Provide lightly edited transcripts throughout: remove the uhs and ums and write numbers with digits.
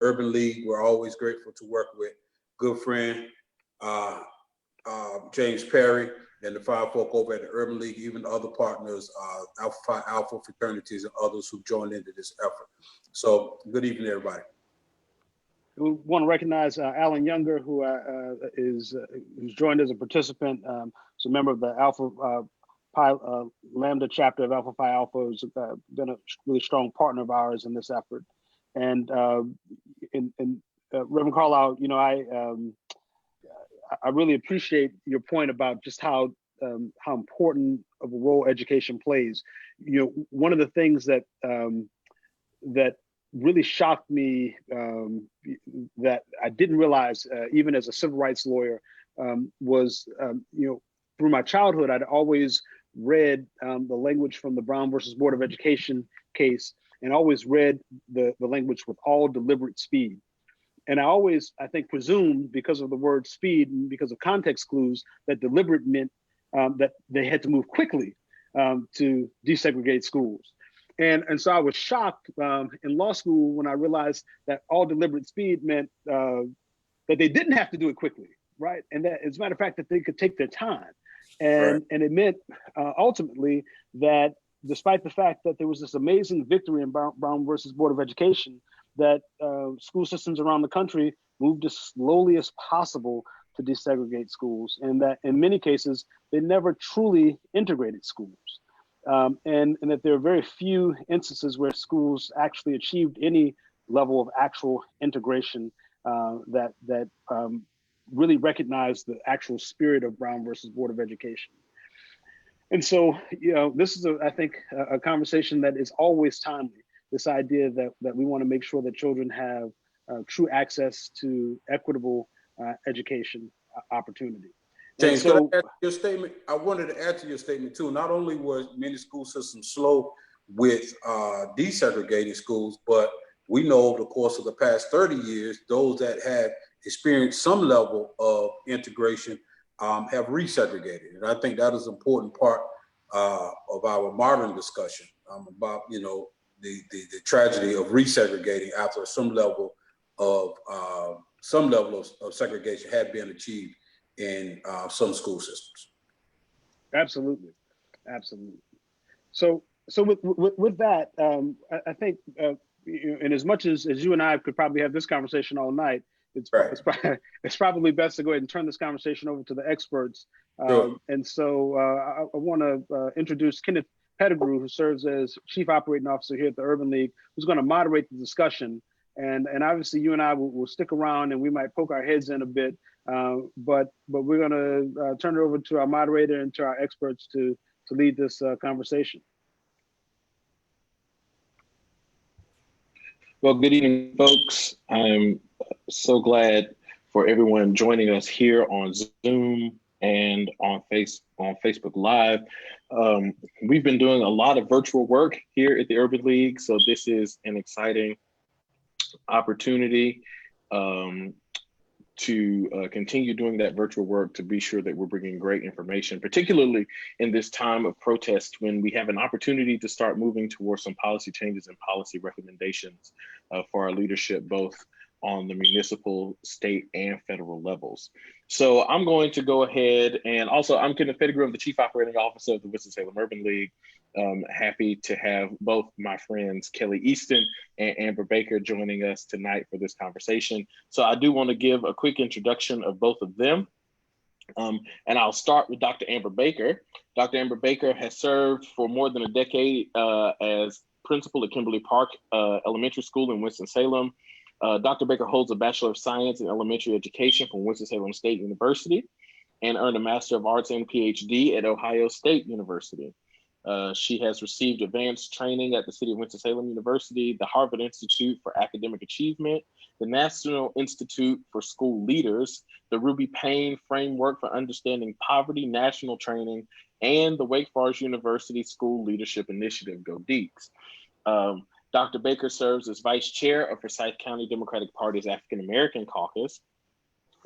Urban League, we're always grateful to work with good friend James Perry and the fine folk over at the Urban League, even other partners, Alpha Phi Alpha fraternities and others who joined into this effort. So good evening, everybody. We want to recognize Alan Younger, who who's joined as a participant. He's a member of the Alpha Pi Lambda chapter of Alpha Phi Alpha, who's been a really strong partner of ours in this effort. And Reverend Carlisle, you know, I really appreciate your point about just how important of a role education plays. You know, one of the things that that really shocked me, that I didn't realize, even as a civil rights lawyer, was, you know, through my childhood, I'd always read the language from the Brown versus Board of Education case, and always read the language with all deliberate speed. And I always, I think, presumed, because of the word speed and because of context clues, that deliberate meant that they had to move quickly to desegregate schools. And so I was shocked in law school when I realized that all deliberate speed meant that they didn't have to do it quickly, right? And that, as a matter of fact, that they could take their time. And it meant ultimately that despite the fact that there was this amazing victory in Brown versus Board of Education, that school systems around the country moved as slowly as possible to desegregate schools, and that in many cases, they never truly integrated schools. And that there are very few instances where schools actually achieved any level of actual integration that really recognized the actual spirit of Brown versus Board of Education. And so, you know, this is, I think, a conversation that is always timely. This idea that we want to make sure that children have true access to equitable education opportunity. James, so, can I add to your statement? I wanted to add to your statement too. Not only were many school systems slow with desegregating schools, but we know over the course of the past 30 years, those that have experienced some level of integration have resegregated. And I think that is an important part of our modern discussion about, you know, the tragedy of resegregating after some level of segregation had been achieved in some school systems. Absolutely, absolutely. So with that, I think, and as much as you and I could probably have this conversation all night, it's probably best to go ahead and turn this conversation over to the experts. Sure. And so I want to introduce Kenneth Pettigrew, who serves as Chief Operating Officer here at the Urban League, who's going to moderate the discussion. And obviously you and I will stick around and we might poke our heads in a bit, but we're going to turn it over to our moderator and to our experts to lead this conversation. Well, good evening, folks. I'm so glad for everyone joining us here on Zoom and on Facebook Live. We've been doing a lot of virtual work here at the Urban League, so this is an exciting opportunity to continue doing that virtual work, to be sure that we're bringing great information, particularly in this time of protest when we have an opportunity to start moving towards some policy changes and policy recommendations for our leadership, both on the municipal, state, and federal levels. So I'm going to go ahead, and also I'm Kenneth Pettigrew, I'm the Chief Operating Officer of the Winston-Salem Urban League. Happy to have both my friends Kelly Easton and Amber Baker joining us tonight for this conversation. So I do want to give a quick introduction of both of them. And I'll start with Dr. Amber Baker. Dr. Amber Baker has served for more than a decade as principal at Kimberly Park Elementary School in Winston-Salem. Dr. Baker holds a Bachelor of Science in Elementary Education from Winston-Salem State University and earned a Master of Arts and PhD at Ohio State University. She has received advanced training at the City of Winston-Salem University, the Harvard Institute for Academic Achievement, the National Institute for School Leaders, the Ruby Payne Framework for Understanding Poverty National Training, and the Wake Forest University School Leadership Initiative, Go Deeks. Dr. Baker serves as Vice Chair of Forsyth County Democratic Party's African American Caucus.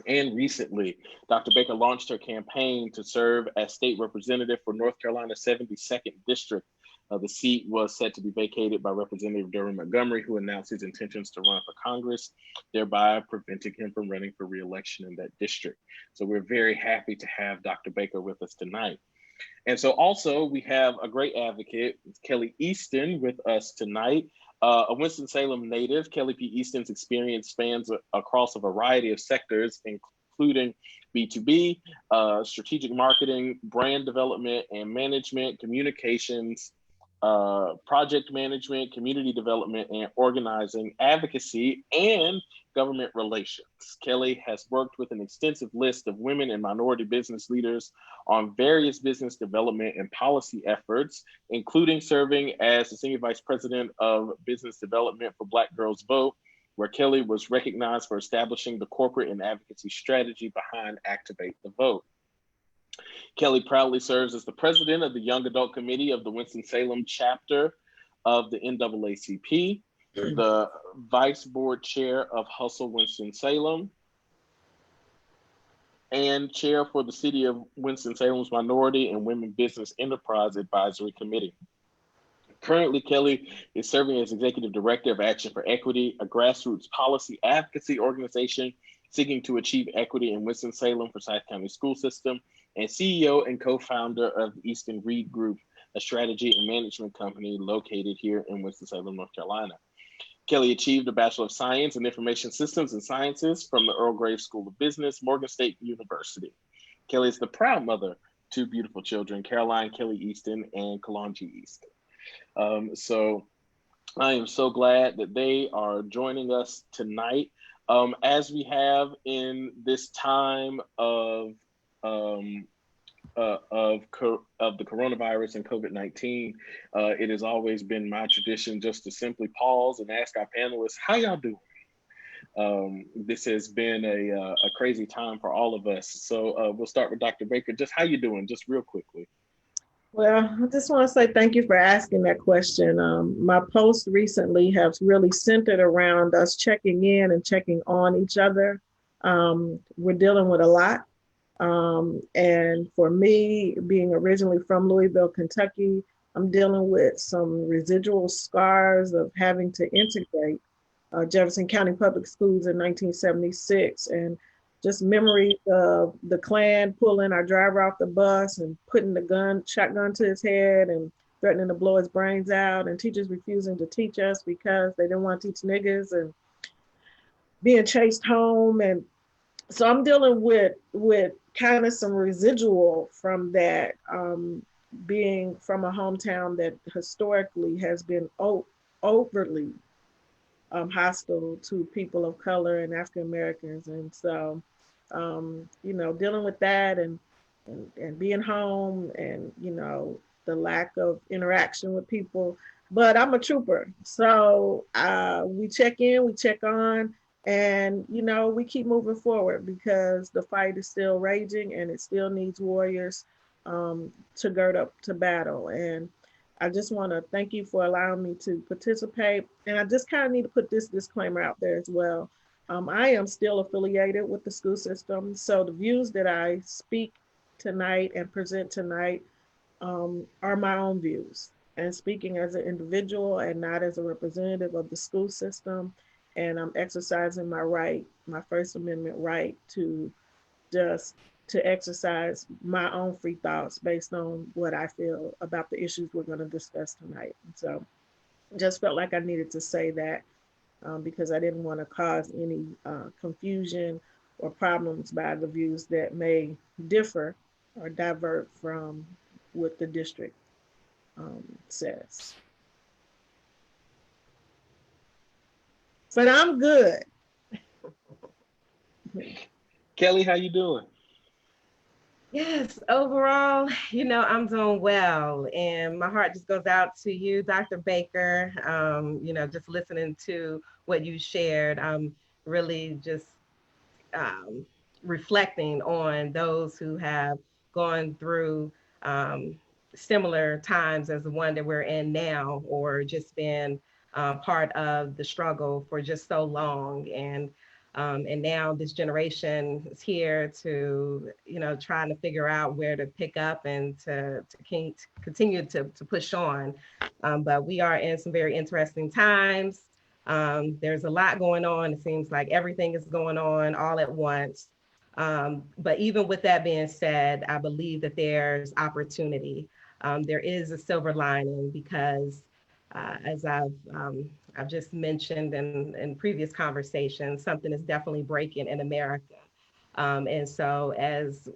And recently, Dr. Baker launched her campaign to serve as state representative for North Carolina's 72nd District The seat was set to be vacated by Representative Durham Montgomery, who announced his intentions to run for Congress, thereby preventing him from running for re-election in that district. So we're very happy to have Dr. Baker with us tonight. And so also we have a great advocate, Kelly Easton, with us tonight. A Winston-Salem native, Kelly P. Easton's experience spans across a variety of sectors, including B2B, strategic marketing, brand development and management, communications, project management, community development and organizing, advocacy, and government relations. Kelly has worked with an extensive list of women and minority business leaders on various business development and policy efforts, including serving as the Senior Vice President of Business Development for Black Girls Vote, where Kelly was recognized for establishing the corporate and advocacy strategy behind Activate the Vote. Kelly proudly serves as the president of the Young Adult Committee of the Winston-Salem chapter of the NAACP, the vice board chair of Hustle Winston-Salem, and chair for the City of Winston-Salem's Minority and Women Business Enterprise Advisory Committee. Currently, Kelly is serving as executive director of Action for Equity, a grassroots policy advocacy organization seeking to achieve equity in Winston-Salem Forsyth County School System, and CEO and co-founder of Easton Reed Group, a strategy and management company located here in Winston-Salem, North Carolina. Kelly achieved a Bachelor of Science in Information Systems and Sciences from the Earl Graves School of Business, Morgan State University. Kelly is the proud mother to beautiful children, Caroline Kelly Easton and Kalonji Easton. So I am so glad that they are joining us tonight. As we have in this time of the coronavirus and COVID-19, it has always been my tradition just to simply pause and ask our panelists, how y'all doing? This has been a crazy time for all of us. So we'll start with Dr. Baker. Just how you doing, just real quickly? Well, I just want to say thank you for asking that question. My post recently has really centered around us checking in and checking on each other. We're dealing with a lot. And for me, being originally from Louisville, Kentucky, I'm dealing with some residual scars of having to integrate Jefferson County Public Schools in 1976, and just memory of the Klan pulling our driver off the bus and putting the shotgun to his head and threatening to blow his brains out, and teachers refusing to teach us because they didn't want to teach niggas, and being chased home. And so I'm dealing with kind of some residual from that, being from a hometown that historically has been overtly hostile to people of color and African Americans. And so, dealing with that and being home and, the lack of interaction with people. But I'm a trooper. So we check in, we check on, and, we keep moving forward because the fight is still raging and it still needs warriors to gird up to battle. And I just want to thank you for allowing me to participate. And I just kind of need to put this disclaimer out there as well. I am still affiliated with the school system. So the views that I speak tonight and present tonight are my own views, and speaking as an individual and not as a representative of the school system. And I'm exercising my right, my First Amendment right to exercise my own free thoughts based on what I feel about the issues we're going to discuss tonight. And so just felt like I needed to say that because I didn't want to cause any confusion or problems by the views that may differ or divert from what the district says. But I'm good. Kelly, how you doing? Yes, overall, I'm doing well, and my heart just goes out to you, Dr. Baker. Just listening to what you shared, I'm really just reflecting on those who have gone through similar times as the one that we're in now, or just been part of the struggle for just so long. And And now this generation is here to, trying to figure out where to pick up and to continue to push on. But we are in some very interesting times. There's a lot going on. It seems like everything is going on all at once. But even with that being said, I believe that there's opportunity. There is a silver lining because as I've just mentioned in previous conversations, something is definitely breaking in America. And so as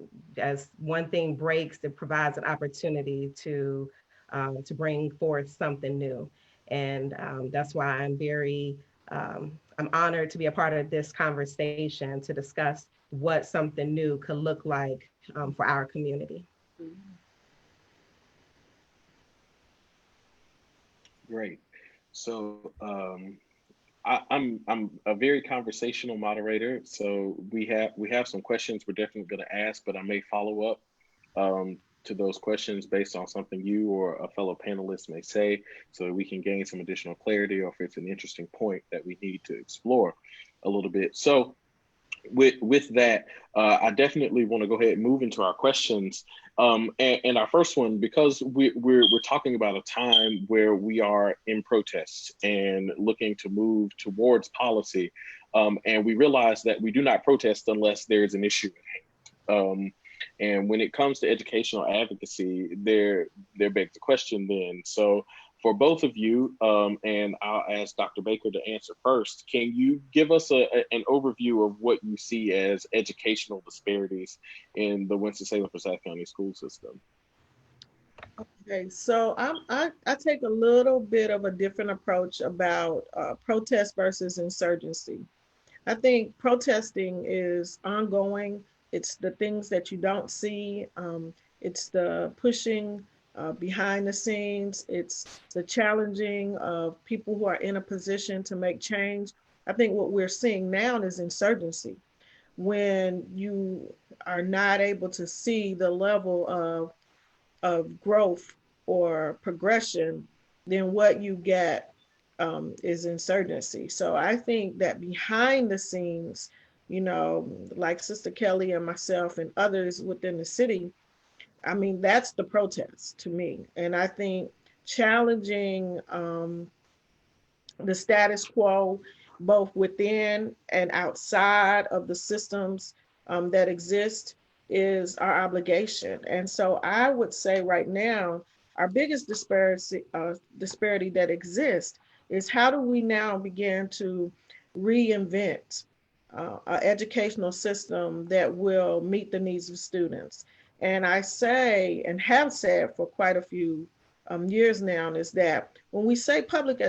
one thing breaks, it provides an opportunity to bring forth something new. And that's why I'm honored to be a part of this conversation to discuss what something new could look like for our community. Great. So I'm a very conversational moderator. So we have some questions we're definitely going to ask, but I may follow up to those questions based on something you or a fellow panelist may say, so that we can gain some additional clarity, or if it's an interesting point that we need to explore a little bit. So with that, I definitely want to go ahead and move into our questions. And our first one, because we're talking about a time where we are in protests and looking to move towards policy, and we realize that we do not protest unless there is an issue at hand. And when it comes to educational advocacy, there begs the question then. So for both of you, and I'll ask Dr. Baker to answer first, can you give us an overview of what you see as educational disparities in the Winston-Salem-Forsyth County school system? Okay, so I take a little bit of a different approach about protest versus insurgency. I think protesting is ongoing. It's the things that you don't see. It's the pushing behind the scenes. It's the challenging of people who are in a position to make change. I think what we're seeing now is insurgency. When you are not able to see the level of growth or progression, then what you get is insurgency. So I think that behind the scenes, like Sister Kelly and myself and others within the city, I mean, that's the protest to me. And I think challenging the status quo, both within and outside of the systems that exist, is our obligation. And so I would say right now, our biggest disparity that exists is how do we now begin to reinvent an educational system that will meet the needs of students. And I say, and have said for quite a few years now, is that when we say public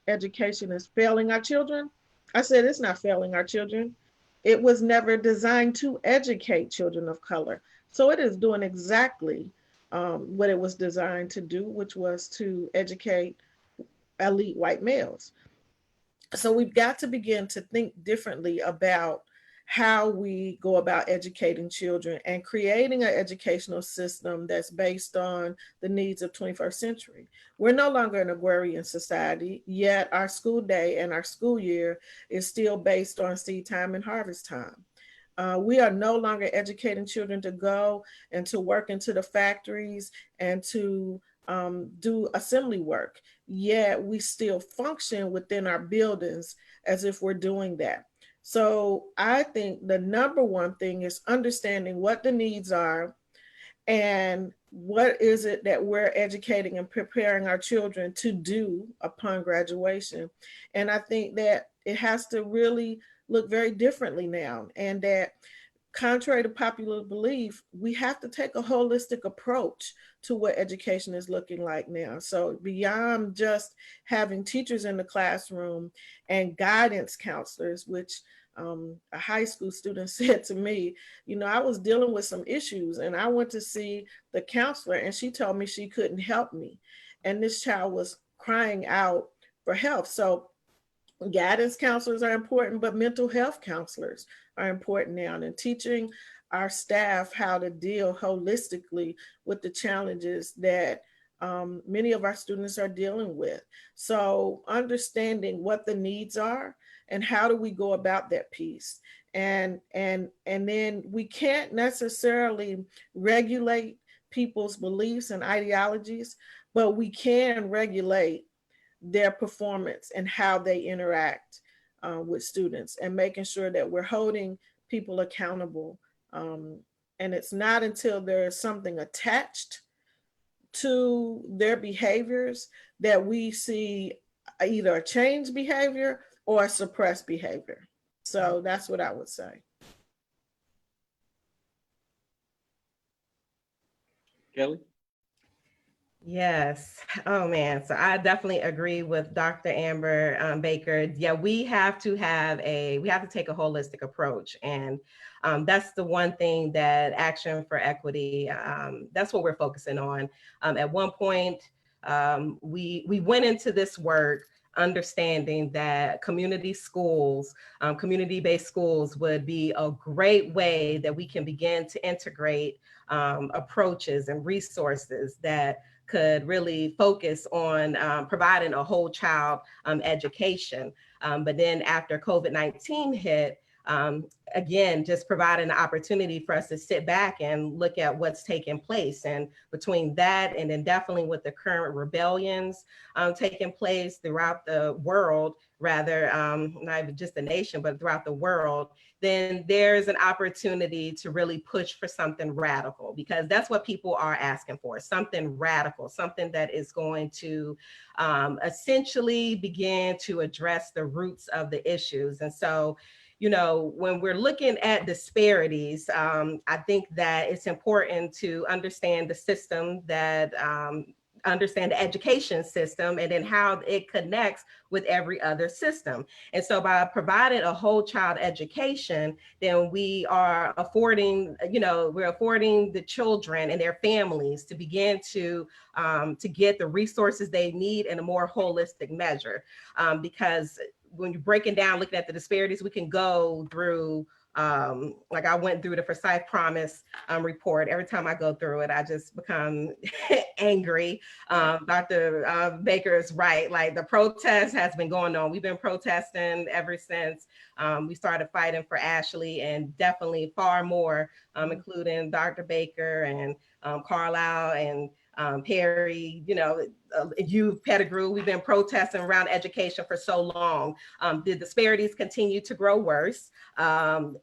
education is failing our children, I said it's not failing our children. It was never designed to educate children of color. So it is doing exactly what it was designed to do, which was to educate elite white males. So we've got to begin to think differently about how we go about educating children and creating an educational system that's based on the needs of 21st century. We're no longer an agrarian society, yet our school day and our school year is still based on seed time and harvest time. We are no longer educating children to go and to work into the factories and to do assembly work, yet we still function within our buildings as if we're doing that. So I think the number one thing is understanding what the needs are and what is it that we're educating and preparing our children to do upon graduation. And I think that it has to really look very differently now, and that contrary to popular belief, we have to take a holistic approach to what education is looking like now. So beyond just having teachers in the classroom and guidance counselors, which a high school student said to me, I was dealing with some issues and I went to see the counselor and she told me she couldn't help me. And this child was crying out for help. So guidance counselors are important, but mental health counselors are important now, and teaching our staff how to deal holistically with the challenges that many of our students are dealing with. So understanding what the needs are and how do we go about that piece? And then we can't necessarily regulate people's beliefs and ideologies, but we can regulate their performance and how they interact with students, and making sure that we're holding people accountable. And it's not until there is something attached to their behaviors that we see either a changed behavior or a suppressed behavior. So that's what I would say. Kelly? Yes. Oh man. So I definitely agree with Dr. Amber Baker. Yeah, we have to take a holistic approach. And that's the one thing that Action for Equity, that's what we're focusing on. At one point, we went into this work understanding that community schools, community-based schools would be a great way that we can begin to integrate approaches and resources that could really focus on providing a whole child education. But then after COVID-19 hit, again, just providing an opportunity for us to sit back and look at what's taking place. And between that, and then definitely with the current rebellions taking place throughout the world, rather, not even just the nation, but throughout the world, then there's an opportunity to really push for something radical, because that's what people are asking for, something radical, something that is going to essentially begin to address the roots of the issues. And so, you know, when we're looking at disparities, I think that it's important to understand the system that understand the education system, and then how it connects with every other system. And so by providing a whole child education, then we are affording, we're affording the children and their families to begin to get the resources they need in a more holistic measure. Because when you're breaking down, looking at the disparities, we can go through, like I went through the Forsyth Promise report. Every time I go through it, I just become angry. Dr. Baker is right. Like, the protest has been going on. We've been protesting ever since we started fighting for Ashley, and definitely far more, including Dr. Baker and Carlisle and Perry, youth Pettigrew. We've been protesting around education for so long. The disparities continue to grow worse.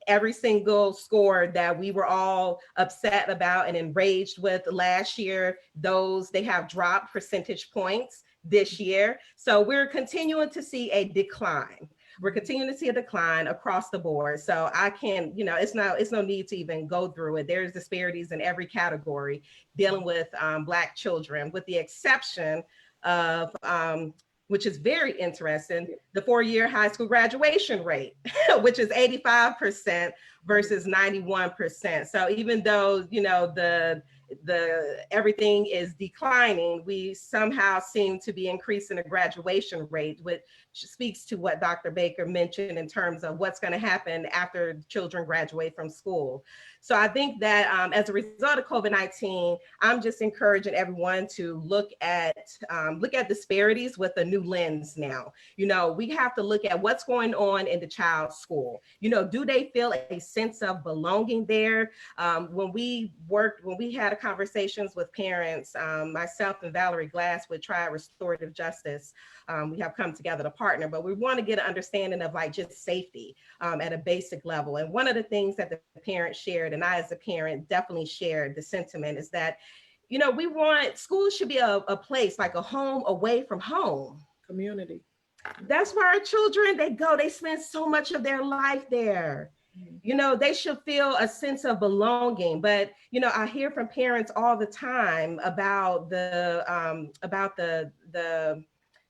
Every single score that we were all upset about and enraged with last year, they have dropped percentage points this year. So we're continuing to see a decline. We're continuing to see a decline across the board. So I can't, it's no need to even go through it. There's disparities in every category dealing with Black children, with the exception of, which is very interesting, the 4-year high school graduation rate, which is 85% versus 91%. So even though, the everything is declining, we somehow seem to be increasing the graduation rate, which speaks to what Dr. Baker mentioned in terms of what's going to happen after children graduate from school. So I think that as a result of COVID-19, I'm just encouraging everyone to look at disparities with a new lens now. We have to look at what's going on in the child's school. Do they feel a sense of belonging there? When we had conversations with parents, myself and Valerie Glass with Triad Restorative Justice, we have come together to partner, but we want to get an understanding of just safety at a basic level. And one of the things that the parents shared, and I as a parent definitely shared the sentiment, is that, we want schools should be a place, like a home away from home. Community. That's where our children, they spend so much of their life there. They should feel a sense of belonging. But, I hear from parents all the time about the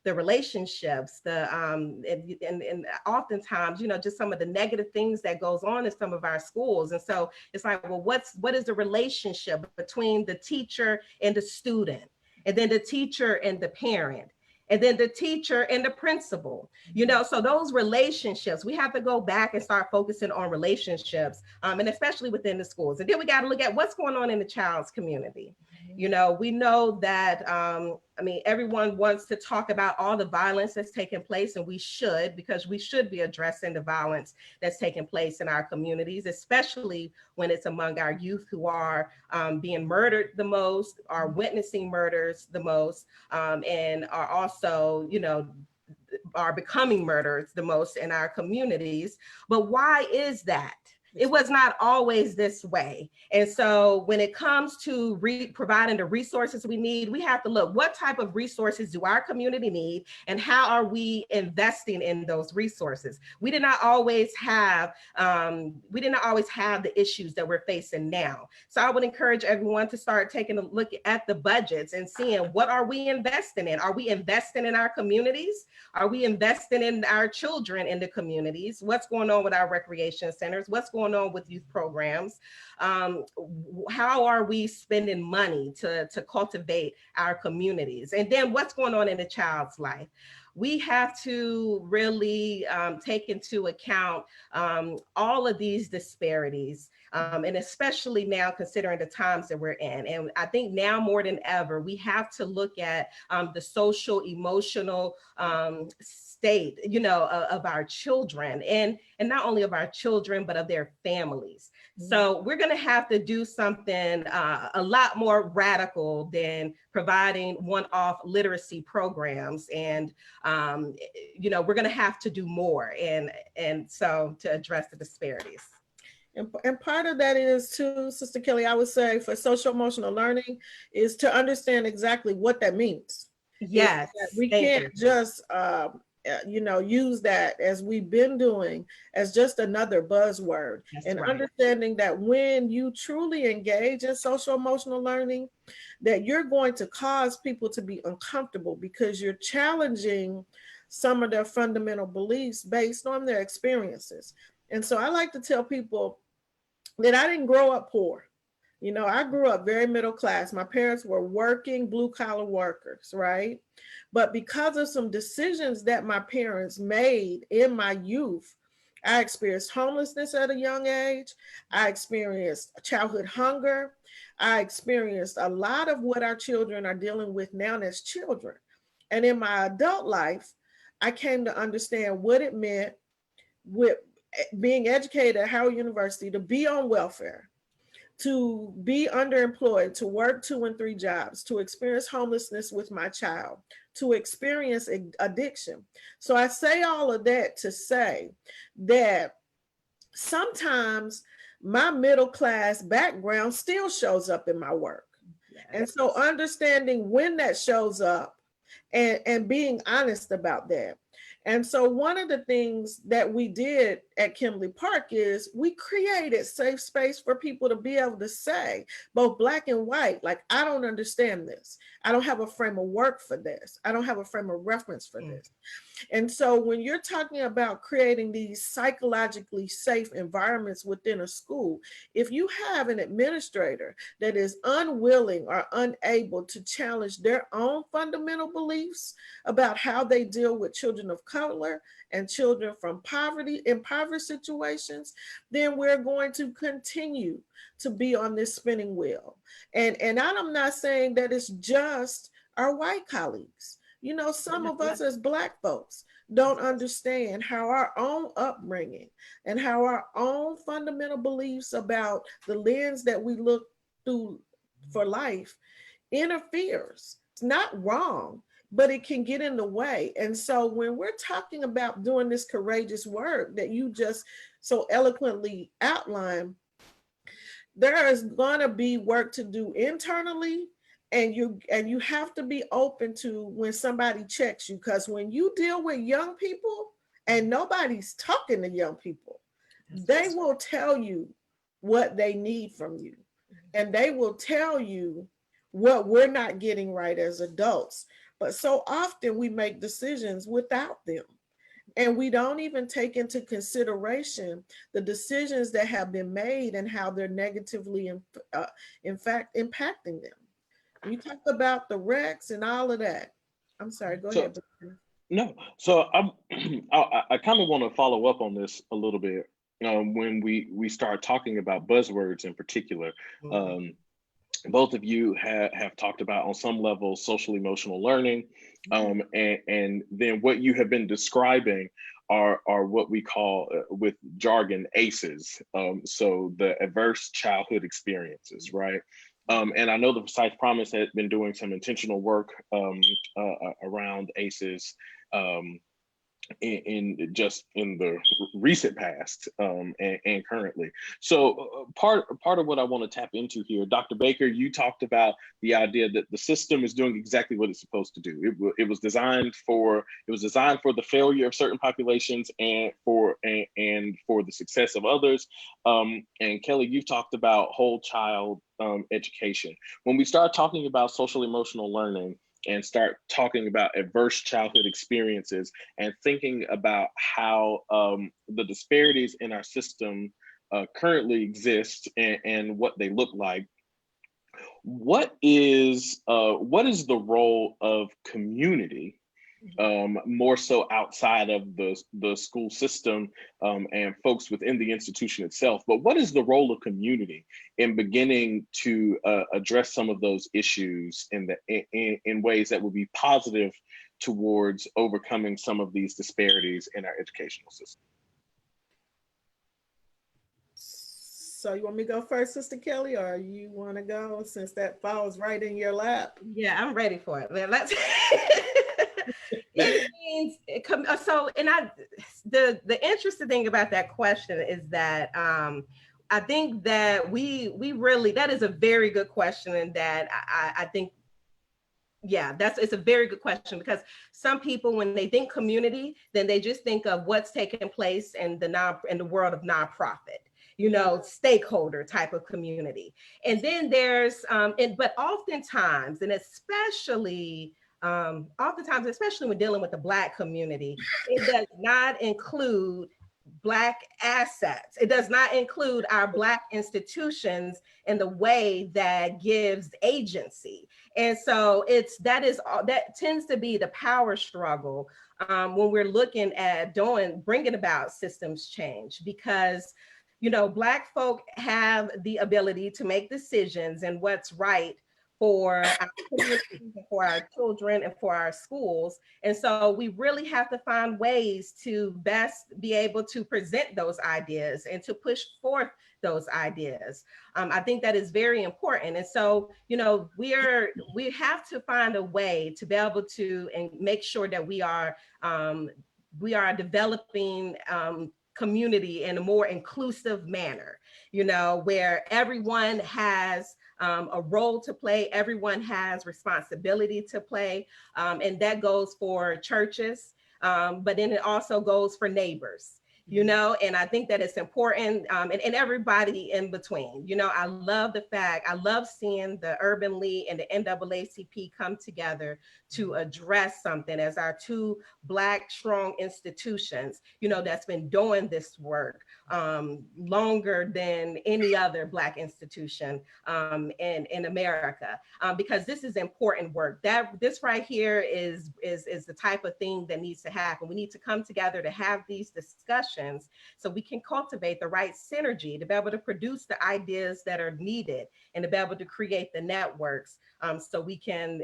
relationships, and oftentimes, just some of the negative things that goes on in some of our schools. And so it's like, well, what is the relationship between the teacher and the student, and then the teacher and the parent, and then the teacher and the principal, so those relationships, we have to go back and start focusing on relationships, and especially within the schools. And then we got to look at what's going on in the child's community. You know, we know that, I mean, everyone wants to talk about all the violence that's taking place, and we should, because we should be addressing the violence that's taking place in our communities, especially when it's among our youth who are being murdered the most, are witnessing murders the most, and are also, you know, are becoming murderers the most in our communities. But why is that? It was not always this way. And so when it comes to providing the resources we need, we have to look, what type of resources do our community need, and how are we investing in those resources? We did not always have the issues that we're facing now. So I would encourage everyone to start taking a look at the budgets and seeing, what are we investing in? Are we investing in our communities? Are we investing in our children in the communities? What's going on with our recreation centers? What's going on with youth programs? How are we spending money to cultivate our communities? And then what's going on in the child's life? We have to really take into account all of these disparities, and especially now considering the times that we're in. And I think now more than ever, we have to look at the social, emotional state, you know, of our children, and not only of our children, but of their families. So we're going to have to do something a lot more radical than providing one-off literacy programs. And, you know, we're going to have to do more. And so to address the disparities. And part of that is too, Sister Kelly, I would say for social emotional learning is to understand exactly what that means. Yes. We can't just, you know, use that, as we've been doing, as just another buzzword. That's and right. Understanding that when you truly engage in social emotional learning, that you're going to cause people to be uncomfortable because you're challenging some of their fundamental beliefs based on their experiences. And so I like to tell people that I didn't grow up poor. You know, I grew up very middle class. My parents were working blue collar workers, right? But because of some decisions that my parents made in my youth, I experienced homelessness at a young age. I experienced childhood hunger. I experienced a lot of what our children are dealing with now as children. And in my adult life, I came to understand what it meant with being educated at Howard University to be on welfare, to be underemployed, to work 2 and 3 jobs, to experience homelessness with my child, to experience addiction. So I say all of that to say that sometimes my middle class background still shows up in my work. Yes. And so understanding when that shows up and being honest about that. And so one of the things that we did at Kimberly Park is we created safe space for people to be able to say, both black and white, like, I don't understand this. I don't have a frame of work for this. I don't have a frame of reference for this. And so when you're talking about creating these psychologically safe environments within a school, if you have an administrator that is unwilling or unable to challenge their own fundamental beliefs about how they deal with children of color and children from poverty, impoverished situations, then we're going to continue to be on this spinning wheel. And I'm not saying that it's just our white colleagues. You know, some of us as Black folks don't understand how our own upbringing and how our own fundamental beliefs about the lens that we look through for life interferes. It's not wrong, but it can get in the way. And so when we're talking about doing this courageous work that you just so eloquently outlined, there is going to be work to do internally, and you have to be open to when somebody checks you, because when you deal with young people and nobody's talking to young people, they will tell you what they need from you, and they will tell you what we're not getting right as adults. But so often we make decisions without them, and we don't even take into consideration the decisions that have been made and how they're negatively, in fact, impacting them. You talk about the Rex and all of that. I'm sorry, go ahead. No, so I kind of want to follow up on this a little bit when we start talking about buzzwords in particular. both of you have talked about on some level social emotional learning, and then what you have been describing are what we call with jargon ACEs. So the adverse childhood experiences, right? And I know the Precise Promise has been doing some intentional work around ACEs in just in the recent past, and currently. So part of what I want to tap into here, Dr. Baker, you talked about the idea that the system is doing exactly what it's supposed to do. It was designed for the failure of certain populations and for the success of others. And Kelly, you've talked about whole child education. When we start talking about social emotional learning and start talking about adverse childhood experiences and thinking about how the disparities in our system currently exist and what they look like, what is the role of community, more so outside of the school system and folks within the institution itself, but what is the role of community in beginning to address some of those issues in ways that would be positive towards overcoming some of these disparities in our educational system? So you want me to go first, Sister Kelly, or you want to go since that falls right in your lap? Yeah, I'm ready for it. Let's. It means so, and the interesting thing about that question is that I think that we really, that is a very good question, and that I think, yeah, it's a very good question, because some people, when they think community, then they just think of what's taking place in the world of nonprofit, stakeholder type of community. And then there's but oftentimes, and especially when dealing with the Black community, it does not include Black assets. It does not include our Black institutions in the way that gives agency. And so that tends to be the power struggle when we're looking at bringing about systems change, because Black folk have the ability to make decisions and what's right for our communities and for our children and for our schools. And so we really have to find ways to best be able to present those ideas and to push forth those ideas. I think that is very important. And so, we have to find a way to be able to and make sure that we are developing community in a more inclusive manner, where everyone has a role to play, everyone has responsibility to play, and that goes for churches, but then it also goes for neighbors. And I think that it's important, and everybody in between. I love seeing the Urban League and the NAACP come together to address something as our two Black strong institutions, that's been doing this work longer than any other Black institution in America, because this is important work. This right here is the type of thing that needs to happen. We need to come together to have these discussions so we can cultivate the right synergy to be able to produce the ideas that are needed and to be able to create the networks, so we can,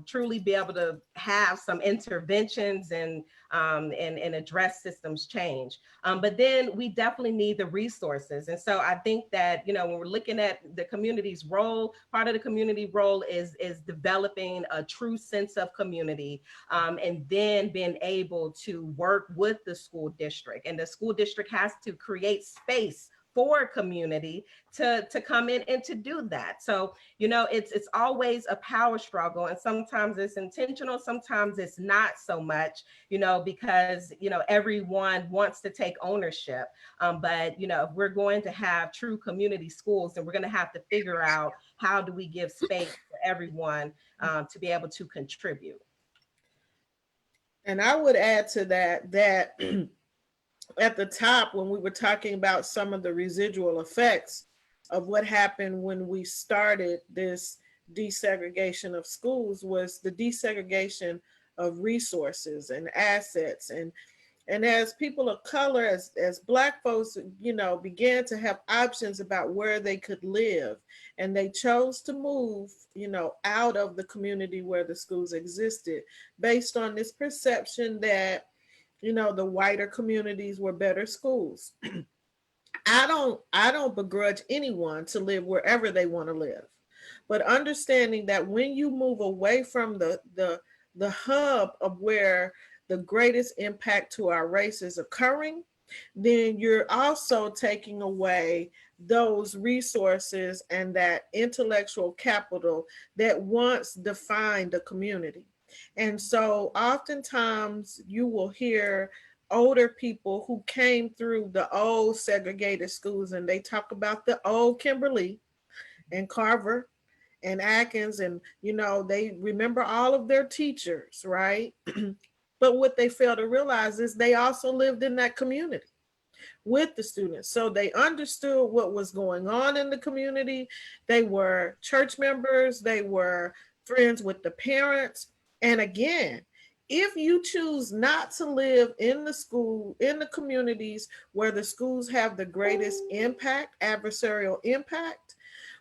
truly be able to have some interventions and address systems change. But then we definitely need the resources. And so I think that, when we're looking at the community's role, part of the community role is developing a true sense of community, and then being able to work with the school district. And the school district has to create space for community to come in and to do that. So, it's always a power struggle, and sometimes it's intentional, sometimes it's not so much, because, everyone wants to take ownership. But, if we're going to have true community schools, then we're going to have to figure out how do we give space for everyone to be able to contribute. And I would add to that at the top, when we were talking about some of the residual effects of what happened when we started this desegregation of schools, was the desegregation of resources and assets. And And as people of color, as Black folks, you know, began to have options about where they could live, and they chose to move, you know, out of the community where the schools existed based on this perception that, you know, the whiter communities were better schools. I don't begrudge anyone to live wherever they want to live. But understanding that when you move away from the hub of where the greatest impact to our race is occurring, then you're also taking away those resources and that intellectual capital that once defined a community. And so oftentimes you will hear older people who came through the old segregated schools, and they talk about the old Kimberly and Carver and Atkins, and you know, they remember all of their teachers, right? But what they fail to realize is they also lived in that community with the students. So they understood what was going on in the community. They were church members, they were friends with the parents. And again, if you choose not to live in the school, in the communities where the schools have the greatest impact, adversarial impact,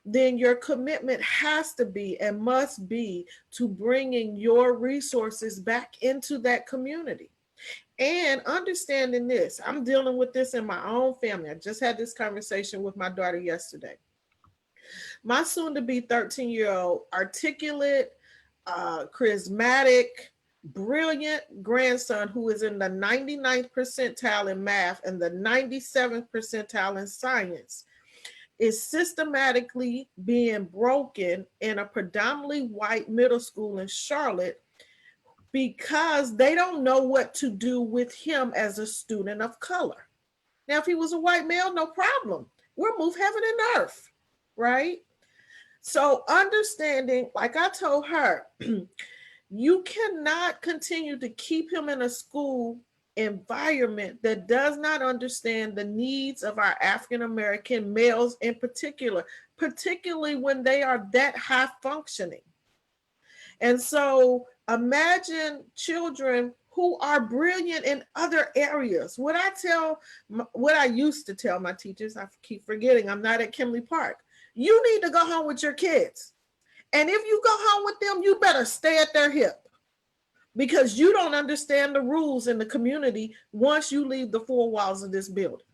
then your commitment has to be and must be to bringing your resources back into that community. And understanding this, I'm dealing with this in my own family. I just had this conversation with my daughter yesterday. My soon to be 13-year-old, articulate, charismatic, brilliant grandson who is in the 99th percentile in math and the 97th percentile in science is systematically being broken in a predominantly white middle school in Charlotte because they don't know what to do with him as a student of color. Now, if he was a white male, no problem. We'll move heaven and earth, right? So understanding, like I told her, you cannot continue to keep him in a school environment that does not understand the needs of our African American males in particular, particularly when they are that high functioning. And so imagine children who are brilliant in other areas. What I used to tell my teachers, I keep forgetting, I'm not at Kimberly Park. You need to go home with your kids. And if you go home with them, you better stay at their hip because you don't understand the rules in the community once you leave the four walls of this building.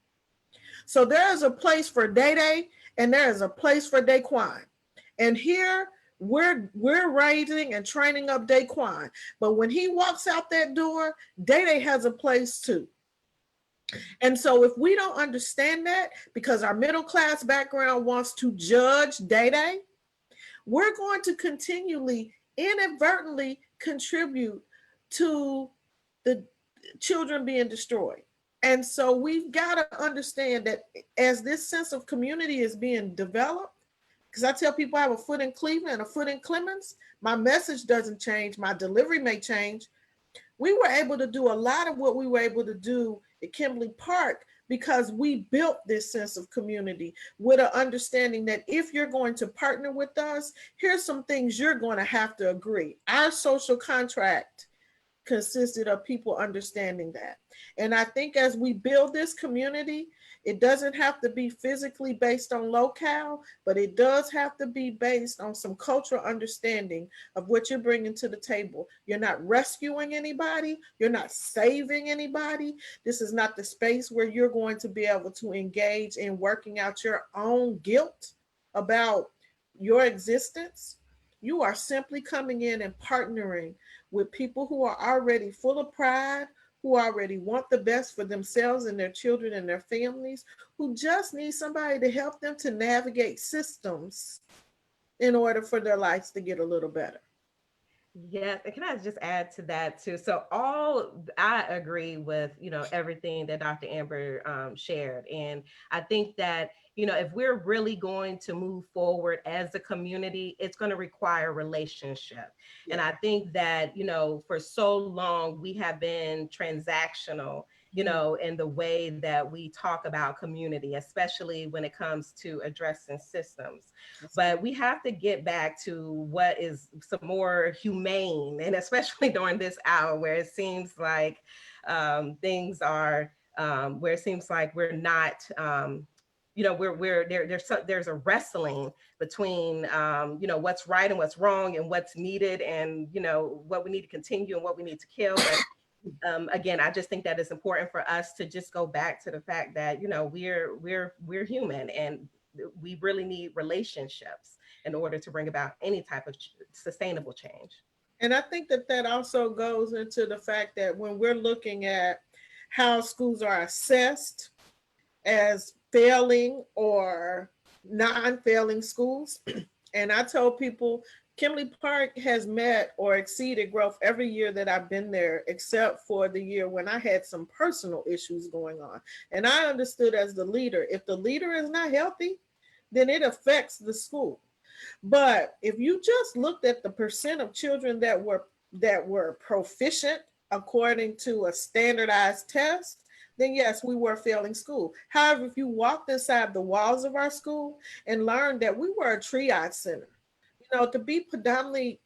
So there is a place for Day Day and there is a place for Daquan. And here we're raising and training up Daquan. But when he walks out that door, Day Day has a place too. And so if we don't understand that, because our middle class background wants to judge Day Day, we're going to continually inadvertently contribute to the children being destroyed. And so we've got to understand that as this sense of community is being developed, because I tell people I have a foot in Cleveland and a foot in Clemens, my message doesn't change, my delivery may change. We were able to do a lot of what we were able to do at Kimberly Park because we built this sense of community with an understanding that if you're going to partner with us, here's some things you're going to have to agree. Our social contract consisted of people understanding that. And I think as we build this community, it doesn't have to be physically based on locale, but it does have to be based on some cultural understanding of what you're bringing to the table. You're not rescuing anybody. You're not saving anybody. This is not the space where you're going to be able to engage in working out your own guilt about your existence. You are simply coming in and partnering with people who are already full of pride, who already want the best for themselves and their children and their families, who just need somebody to help them to navigate systems in order for their lives to get a little better. Yeah, and can I just add to that too? So I agree with, everything that Dr. Amber shared. And I think that, if we're really going to move forward as a community, it's going to require relationship. Yeah. And I think that, for so long we have been transactional, in the way that we talk about community, especially when it comes to addressing systems. But we have to get back to what is some more humane, and especially during this hour where it seems like things are where it seems like we're not, there's a wrestling between, what's right and what's wrong and what's needed and, what we need to continue and what we need to kill. But again, I just think that it's important for us to just go back to the fact that, we're human and we really need relationships in order to bring about any type of sustainable change. And I think that also goes into the fact that when we're looking at how schools are assessed as failing or non-failing schools, and I told people Kimberly Park has met or exceeded growth every year that I've been there, except for the year when I had some personal issues going on. And I understood as the leader, if the leader is not healthy, then it affects the school. But if you just looked at the percent of children that were proficient according to a standardized test, then yes, we were failing school. However, if you walked inside the walls of our school and learned that we were a triage center, to be predominantly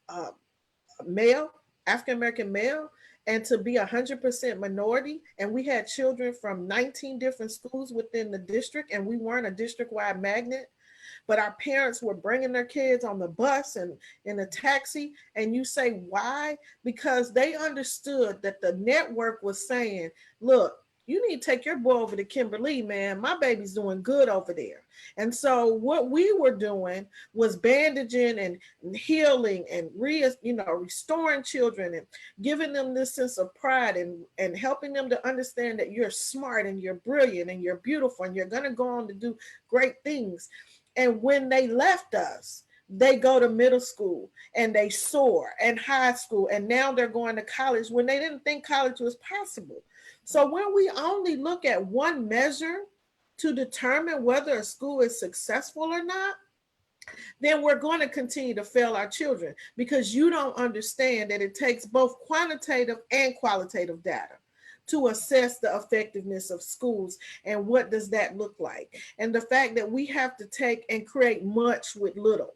male, African-American male, and to be 100% minority, and we had children from 19 different schools within the district, and we weren't a district-wide magnet, but our parents were bringing their kids on the bus and in a taxi. And you say, why? Because they understood that the network was saying, look, you need to take your boy over to Kimberly, man. My baby's doing good over there. And so what we were doing was bandaging and healing and restoring children and giving them this sense of pride and helping them to understand that you're smart and you're brilliant and you're beautiful and you're going to go on to do great things. And when they left us, they go to middle school and they soar, and high school, and now they're going to college when they didn't think college was possible. So when we only look at one measure to determine whether a school is successful or not, then we're going to continue to fail our children, because you don't understand that it takes both quantitative and qualitative data to assess the effectiveness of schools and what does that look like. And the fact that we have to take and create much with little,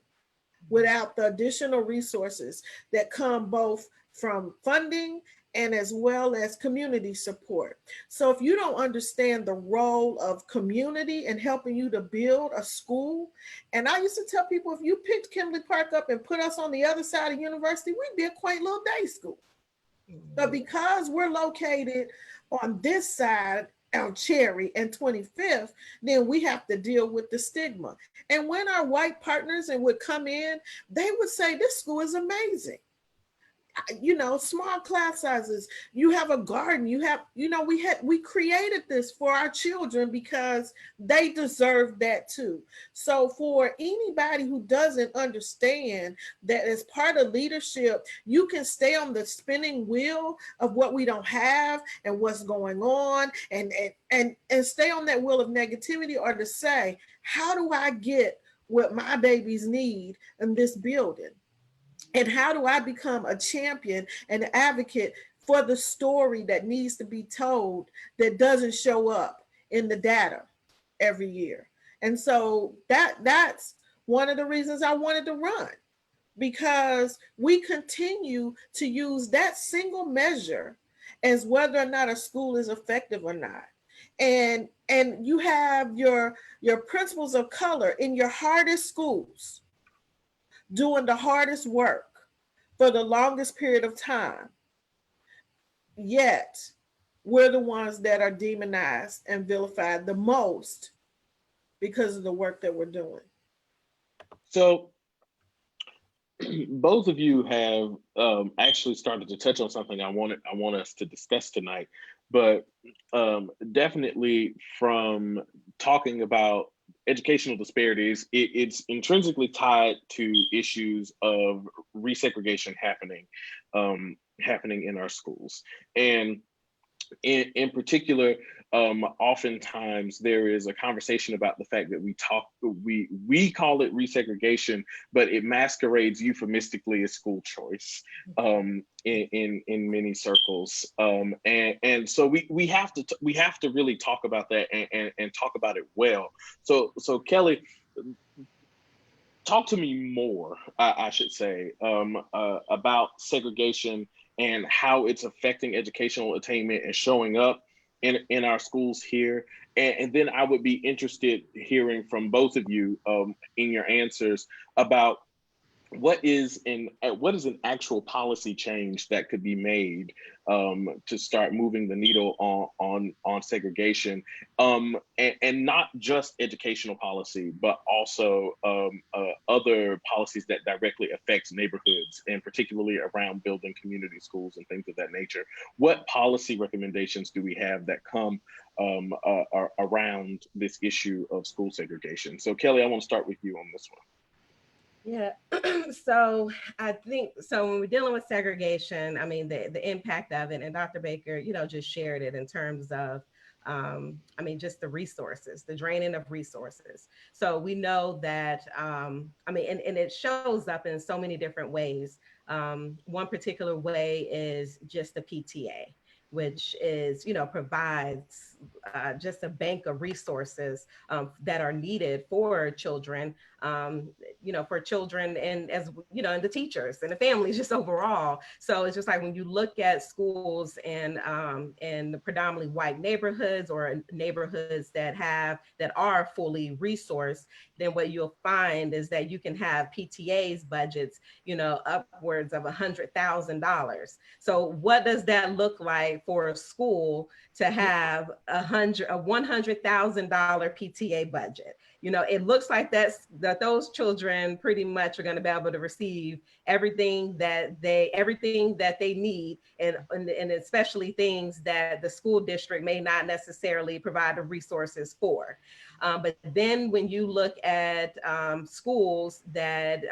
without the additional resources that come both from funding and as well as community support. So if you don't understand the role of community in helping you to build a school, and I used to tell people, if you picked Kimberly Park up and put us on the other side of university, we'd be a quaint little day school. But because we're located on this side on Cherry and 25th, then we have to deal with the stigma. And when our white partners would come in, they would say, this school is amazing. Small class sizes, you have a garden, we created this for our children because they deserve that too. So for anybody who doesn't understand that as part of leadership, you can stay on the spinning wheel of what we don't have and what's going on and stay on that wheel of negativity, or to say, how do I get what my babies need in this building? And how do I become a champion and an advocate for the story that needs to be told that doesn't show up in the data every year? And so that's one of the reasons I wanted to run, because we continue to use that single measure as whether or not a school is effective or not. And you have your principals of color in your hardest schools doing the hardest work for the longest period of time. Yet, we're the ones that are demonized and vilified the most because of the work that we're doing. So, both of you have actually started to touch on something I want us to discuss tonight, but definitely from talking about educational disparities, it's intrinsically tied to issues of resegregation happening in our schools. And in particular, oftentimes there is a conversation about the fact that we call it resegregation, but it masquerades euphemistically as school choice in many circles. And so we have to really talk about that and talk about it well. So Kelly, talk to me more, I should say, about segregation and how it's affecting educational attainment and showing up in our schools here. And then I would be interested hearing from both of you in your answers about what is an actual policy change that could be made to start moving the needle on segregation, and not just educational policy, but also other policies that directly affect neighborhoods, and particularly around building community schools and things of that nature. What policy recommendations do we have that come around this issue of school segregation? So Kelly, I want to start with you on this one. Yeah, so I think so when we're dealing with segregation, I mean the impact of it, and Dr. Baker, just shared it in terms of I mean just the resources, the draining of resources. So we know that I mean, and it shows up in so many different ways. One particular way is just the PTA, which is, provides just a bank of resources that are needed for children, for children and and the teachers and the families just overall. So it's just like when you look at schools in the predominantly white neighborhoods or neighborhoods that are fully resourced, then what you'll find is that you can have PTA's budgets, upwards of $100,000. So what does that look like for a school to have a $100,000 PTA budget? It looks like that those children pretty much are going to be able to receive everything that they need, and especially things that the school district may not necessarily provide the resources for. But then when you look at schools that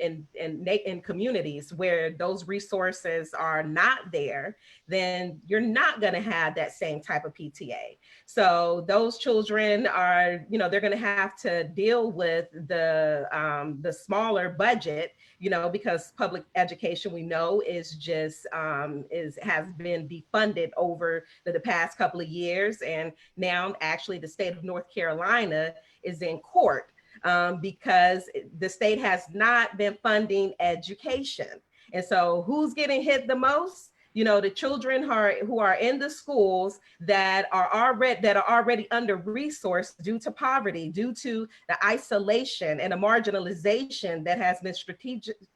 in communities where those resources are not there, then you're not going to have that same type of PTA. So those children are, they're going to have to deal with the smaller budget, because public education, we know, is just has been defunded over the past couple of years, and now actually the state of North Carolina is in court because the state has not been funding education. And so who's getting hit the most? The children who are in the schools that are already under resourced due to poverty, due to the isolation and the marginalization that has been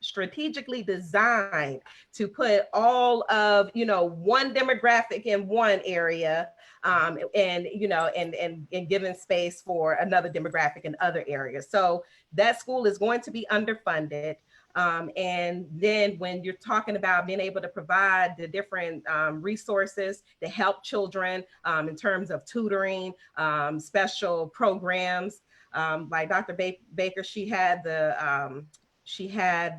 strategically designed to put all of one demographic in one area, and giving space for another demographic in other areas. So that school is going to be underfunded. And then when you're talking about being able to provide the different resources to help children in terms of tutoring, special programs, like Dr. Baker, she had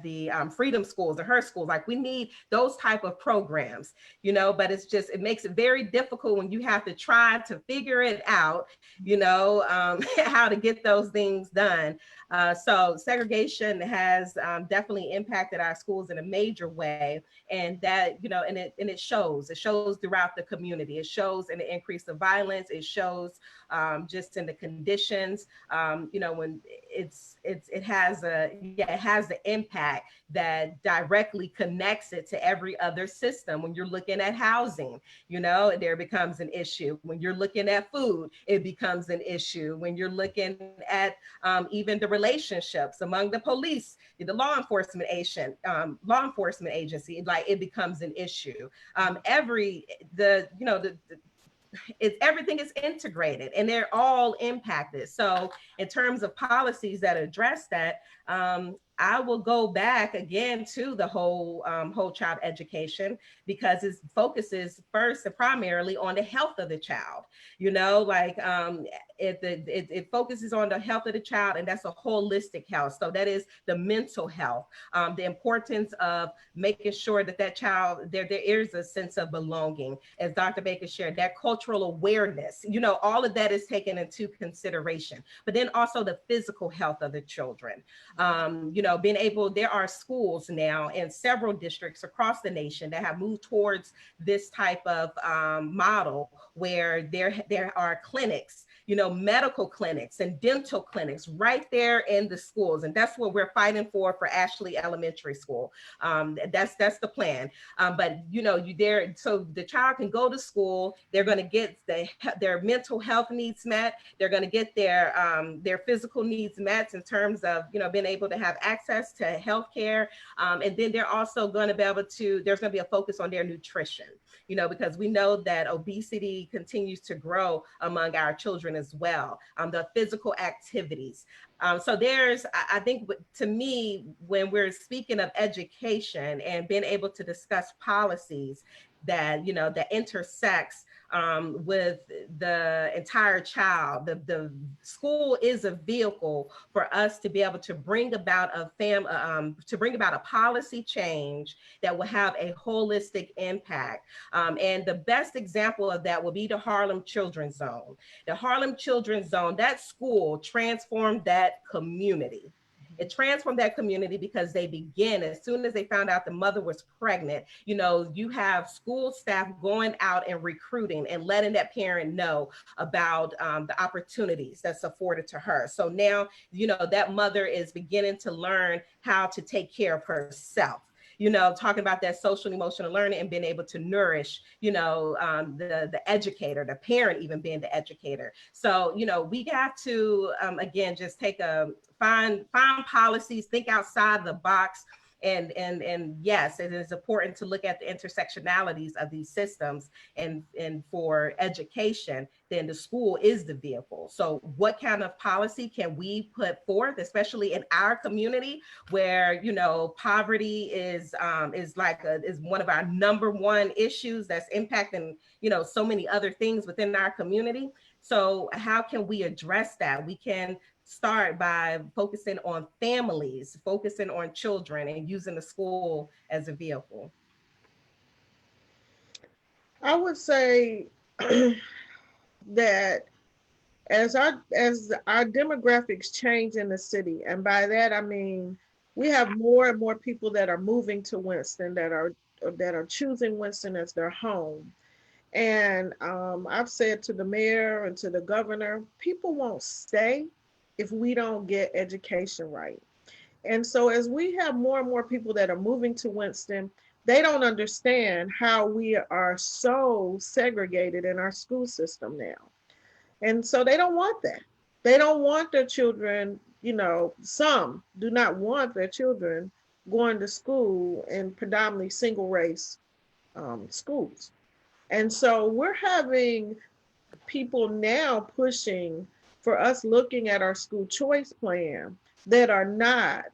the freedom schools at her school. Like, we need those type of programs, but it makes it very difficult when you have to try to figure it out, how to get those things done. So segregation has definitely impacted our schools in a major way, and that, and it shows throughout the community. It shows in the increase of violence. It shows just in the conditions, when it has the impact that directly connects it to every other system. When you're looking at housing, there becomes an issue. When you're looking at food, it becomes an issue. When you're looking at even the relationships among the police, the law enforcement agency, like, it becomes an issue. Everything is integrated and they're all impacted. So in terms of policies that address that, I will go back again to the whole child education, because it focuses first and primarily on the health of the child. It focuses on the health of the child, and that's a holistic health. So that is the mental health, the importance of making sure that child, there is a sense of belonging, as Dr. Baker shared, that cultural awareness, all of that is taken into consideration. But then also the physical health of the children. There are schools now in several districts across the nation that have moved towards this type of model, where there are clinics, medical clinics and dental clinics right there in the schools. And that's what we're fighting for Ashley Elementary School. That's the plan. But you there, so the child can go to school. They're going to get their mental health needs met. They're going to get their physical needs met in terms of being able to have access to health care. And then they're also going to be able to, there's going to be a focus on their nutrition, because we know that obesity continues to grow among our children as well. The physical activities. So I think to me, when we're speaking of education and being able to discuss policies that, that intersects with the entire child, the school is a vehicle for us to be able to bring about a policy change that will have a holistic impact. And the best example of that will be the Harlem Children's Zone. The Harlem Children's Zone, that school transformed that community. It transformed that community because they began, as soon as they found out the mother was pregnant, you have school staff going out and recruiting and letting that parent know about the opportunities that's afforded to her. So now, that mother is beginning to learn how to take care of herself. Talking about that social and emotional learning and being able to nourish, the educator, the parent even being the educator. So, we have to, again, just find policies, think outside the box. And yes, it is important to look at the intersectionalities of these systems, and for education, then the school is the vehicle. So what kind of policy can we put forth, especially in our community where, poverty is one of our number one issues that's impacting, so many other things within our community. So how can we address that? We can start by focusing on families, focusing on children, and using the school as a vehicle. I would say that as our demographics change in the city, and by that I mean we have more and more people that are moving to Winston, that are choosing Winston as their home. And I've said to the mayor and to the governor, people won't stay if we don't get education right. And so as we have more and more people that are moving to Winston, they don't understand how we are so segregated in our school system now. And so they don't want that. They don't want their children, some do not want their children going to school in predominantly single race schools. And so we're having people now pushing for us looking at our school choice plan that are not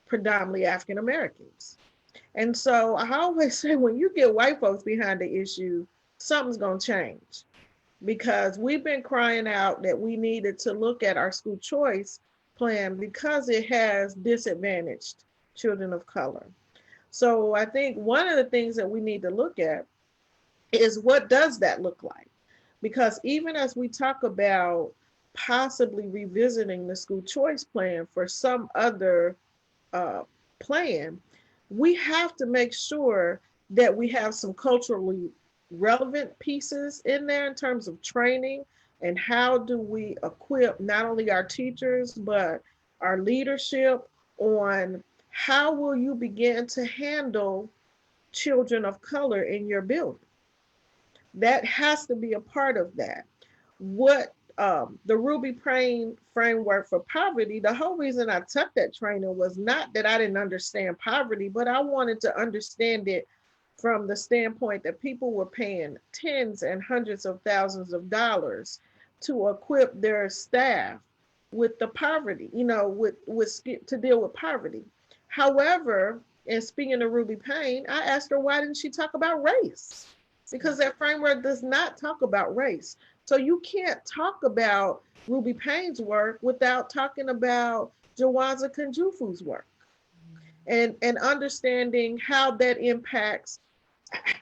predominantly African Americans. And so I always say, when you get white folks behind the issue, something's going to change, because we've been crying out that we needed to look at our school choice plan because it has disadvantaged children of color. So I think one of the things that we need to look at is, what does that look like? Because even as we talk about possibly revisiting the school choice plan for some other plan, we have to make sure that we have some culturally relevant pieces in there in terms of training, and how do we equip not only our teachers, but our leadership on how will you begin to handle children of color in your building. That has to be a part of that. What the Ruby Praying framework for poverty, the whole reason I took that training was not that I didn't understand poverty, but I wanted to understand it from the standpoint that people were paying tens and hundreds of thousands of dollars to equip their staff with the poverty, to deal with poverty. However, and speaking of Ruby Payne, I asked her, why didn't she talk about race? Because that framework does not talk about race. So you can't talk about Ruby Payne's work without talking about Jawaza Kunjufu's work, and understanding how that impacts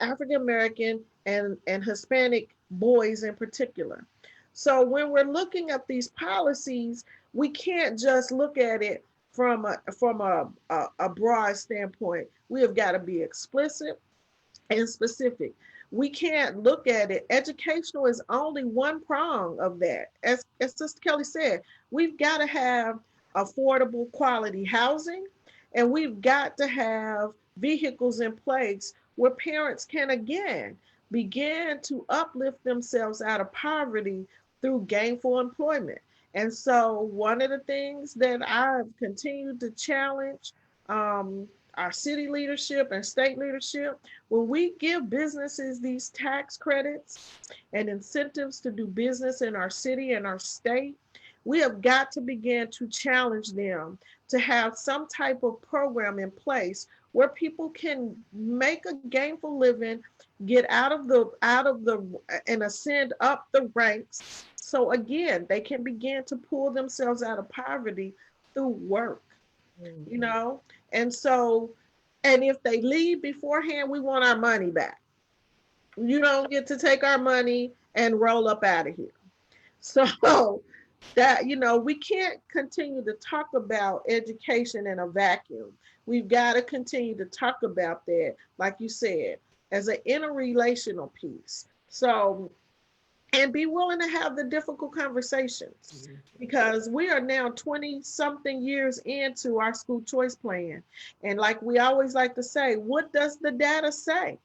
African American and Hispanic boys in particular. So when we're looking at these policies, we can't just look at it from a broad standpoint. We have got to be explicit and specific. We can't look at it. Educational is only one prong of that. As Sister Kelly said, we've got to have affordable quality housing, and we've got to have vehicles in place where parents can again begin to uplift themselves out of poverty through gainful employment. And so one of the things that I've continued to challenge our city leadership and state leadership, when we give businesses these tax credits and incentives to do business in our city and our state, we have got to begin to challenge them to have some type of program in place where people can make a gainful living, get out of the and ascend up the ranks. So again, they can begin to pull themselves out of poverty through work, you know? And so, and if they leave beforehand, we want our money back. You don't get to take our money and roll up out of here. So that, you know, we can't continue to talk about education in a vacuum. We've got to continue to talk about that, like you said, as an interrelational piece. So, and be willing to have the difficult conversations, because we are now 20 something years into our school choice plan. And like we always like to say, what does the data say?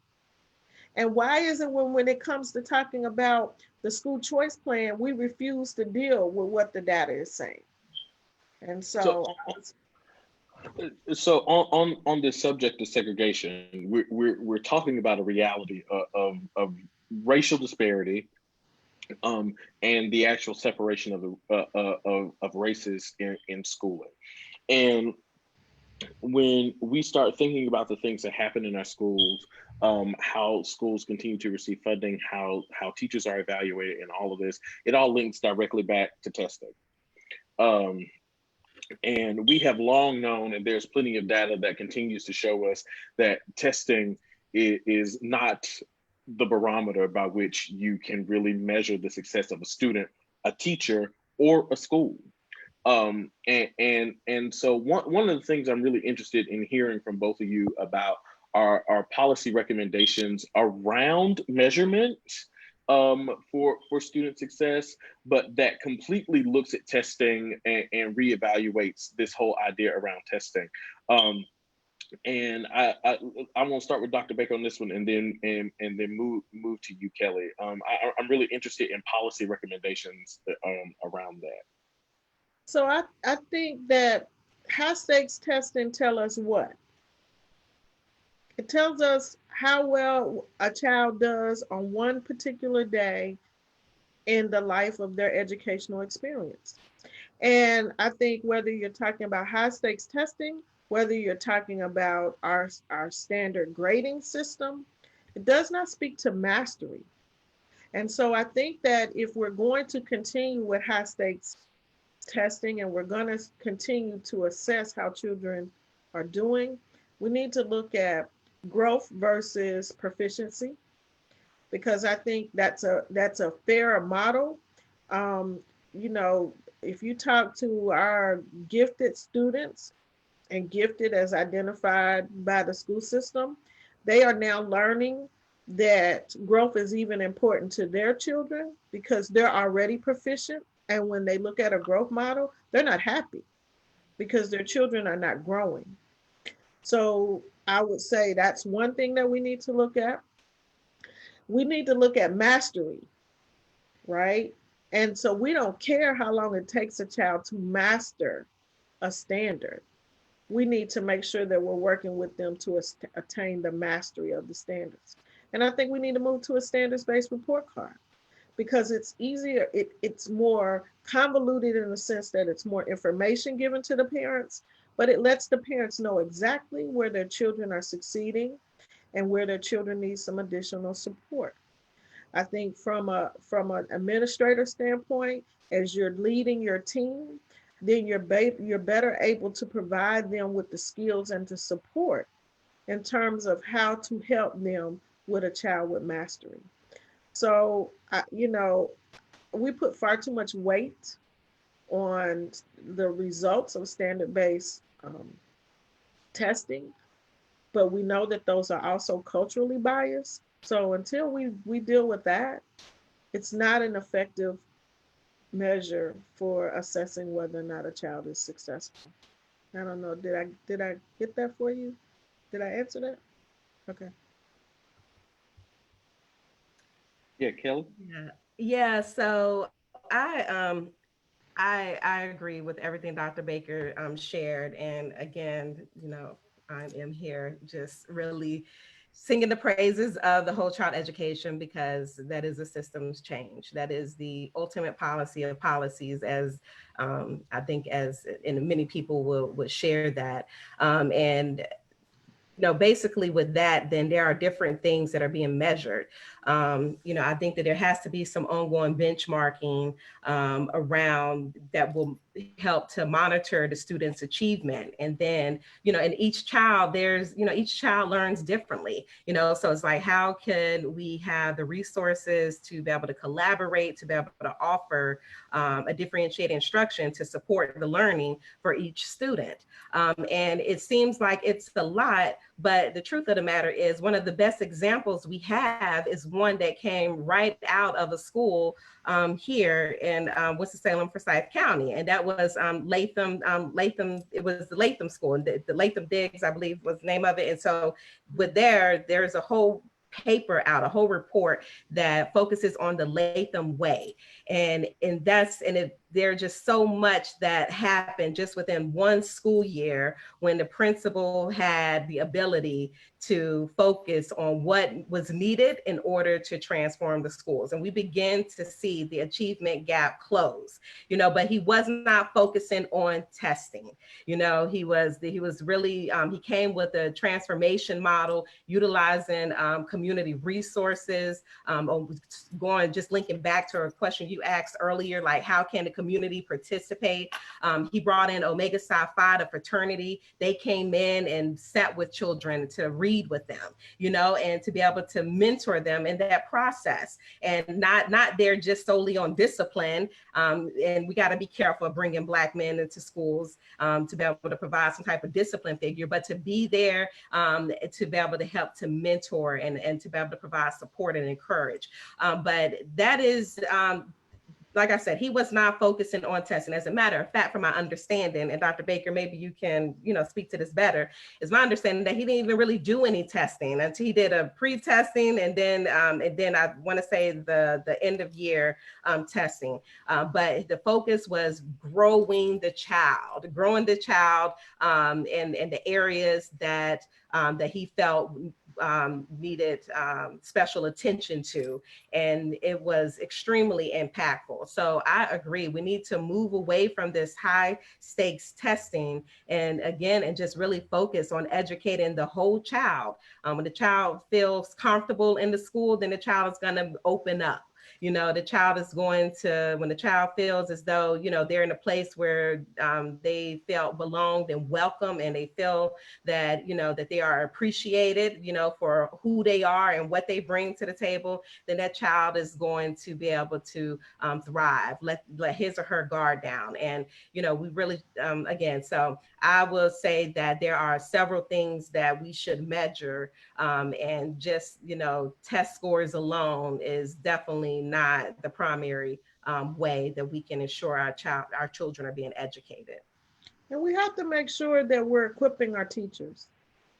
And why is it when it comes to talking about the school choice plan, we refuse to deal with what the data is saying? And so on this subject of segregation, we're talking about a reality of racial disparity, and the actual separation of races in schooling. And when we start thinking about the things that happen in our schools, how schools continue to receive funding, how teachers are evaluated, and all of this, it all links directly back to testing. And we have long known, and there's plenty of data that continues to show us that testing is not the barometer by which you can really measure the success of a student, a teacher, or a school. And so one of the things I'm really interested in hearing from both of you about are policy recommendations around measurement for student success, but that completely looks at testing and reevaluates this whole idea around testing. And I want to start with Dr. Baker on this one, and then move to you, Kelly. I'm really interested in policy recommendations around that. So I think that high stakes testing tell us what? It tells us how well a child does on one particular day in the life of their educational experience. And I think whether you're talking about high stakes testing, whether you're talking about our standard grading system, it does not speak to mastery. And so I think that if we're going to continue with high stakes testing and we're going to continue to assess how children are doing, we need to look at growth versus proficiency, because I think that's a fairer model. You know, if you talk to our gifted students, and gifted as identified by the school system, they are now learning that growth is even important to their children because they're already proficient. And when they look at a growth model, they're not happy because their children are not growing. So I would say that's one thing that we need to look at. We need to look at mastery, right? And so we don't care how long it takes a child to master a standard. We need to make sure that we're working with them to attain the mastery of the standards. And I think we need to move to a standards-based report card, because it's easier, it's more convoluted in the sense that it's more information given to the parents, but it lets the parents know exactly where their children are succeeding and where their children need some additional support. I think from an administrator standpoint, as you're leading your team, then you're better able to provide them with the skills and the support in terms of how to help them with a child with mastery. So, you know, we put far too much weight on the results of standard-based testing, but we know that those are also culturally biased. So until we deal with that, it's not an effective measure for assessing whether or not a child is successful. I don't know. Did I get that for you? Did I answer that? Okay. Yeah, Kelly. Yeah. Yeah. So I agree with everything Dr. Baker shared. And again, I am here just really singing the praises of the whole child education, because that is a systems change. That is the ultimate policy of policies, as I think, as and many people would share that. And basically with that, then there are different things that are being measured. I think that there has to be some ongoing benchmarking around that will help to monitor the student's achievement. And then, in each child, each child learns differently, so it's like, how can we have the resources to be able to collaborate, to be able to offer a differentiated instruction to support the learning for each student? And it seems like it's a lot, but the truth of the matter is, one of the best examples we have is one that came right out of a school here in Winston-Salem, Forsyth County, and that was Latham. It was the Latham School, and the Latham Diggs, I believe, was the name of it. And so, there's a whole paper out, a whole report that focuses on the Latham way, and there's just so much that happened just within one school year, when the principal had the ability to focus on what was needed in order to transform the schools. And we begin to see the achievement gap close, but he was not focusing on testing. He was really, he came with a transformation model, utilizing community resources, just linking back to a question you asked earlier, like, how can the community participate? He brought in Omega Psi Phi, the fraternity. They came in and sat with children to read with them, and to be able to mentor them in that process, and not there just solely on discipline. And we got to be careful of bringing Black men into schools to be able to provide some type of discipline figure, but to be there to be able to help to mentor and to be able to provide support and encourage. But that is, like I said, he was not focusing on testing. As a matter of fact, from my understanding, and Dr. Baker, maybe you can, speak to this better, is my understanding that he didn't even really do any testing until he did a pre-testing, and then I want to say the end of year testing. But the focus was growing the child, in the areas that he felt needed special attention to, and it was extremely impactful. So I agree, we need to move away from this high stakes testing, and just really focus on educating the whole child. When the child feels comfortable in the school, then the child is going to open up. The child is going to, when the child feels as though, they're in a place where they felt belonged and welcome, and they feel that, that they are appreciated, for who they are and what they bring to the table, then that child is going to be able to thrive, let his or her guard down. And, we really, so I will say that there are several things that we should measure, and just, test scores alone is definitely not the primary way that we can ensure our children are being educated. And we have to make sure that we're equipping our teachers.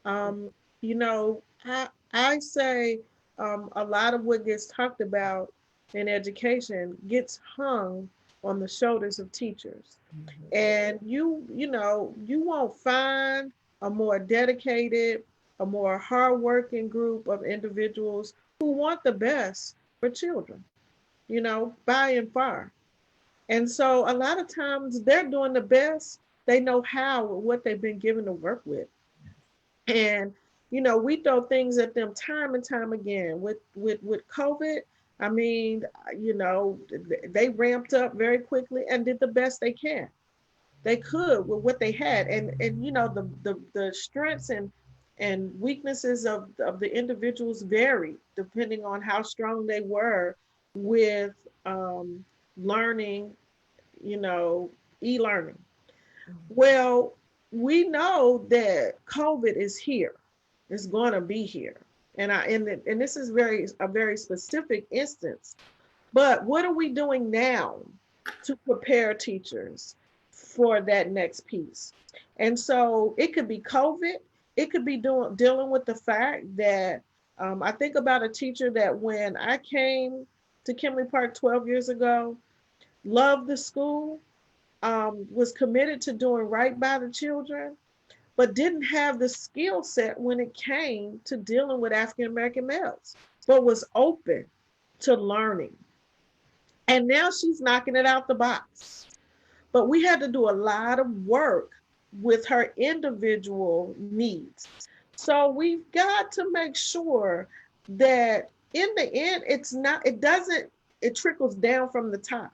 You know, I say a lot of what gets talked about in education gets hung on the shoulders of teachers. Mm-hmm. And you won't find a more dedicated, a more hardworking group of individuals who want the best for children, by and far. And so a lot of times they're doing the best they know how with what they've been given to work with. And, we throw things at them time and time again. With COVID, I mean, they ramped up very quickly and did the best they could with what they had. And the strengths and weaknesses of the individuals vary depending on how strong they were with learning, e-learning. Well, we know that COVID is here. It's going to be here. And this is a very specific instance. But what are we doing now to prepare teachers for that next piece? And so it could be COVID. It could be dealing with the fact that I think about a teacher that when I came to Kimberly Park 12 years ago, loved the school, was committed to doing right by the children, but didn't have the skill set when it came to dealing with African American males, but was open to learning. And now she's knocking it out the box. But we had to do a lot of work with her individual needs. So we've got to make sure that in the end, it trickles down from the top.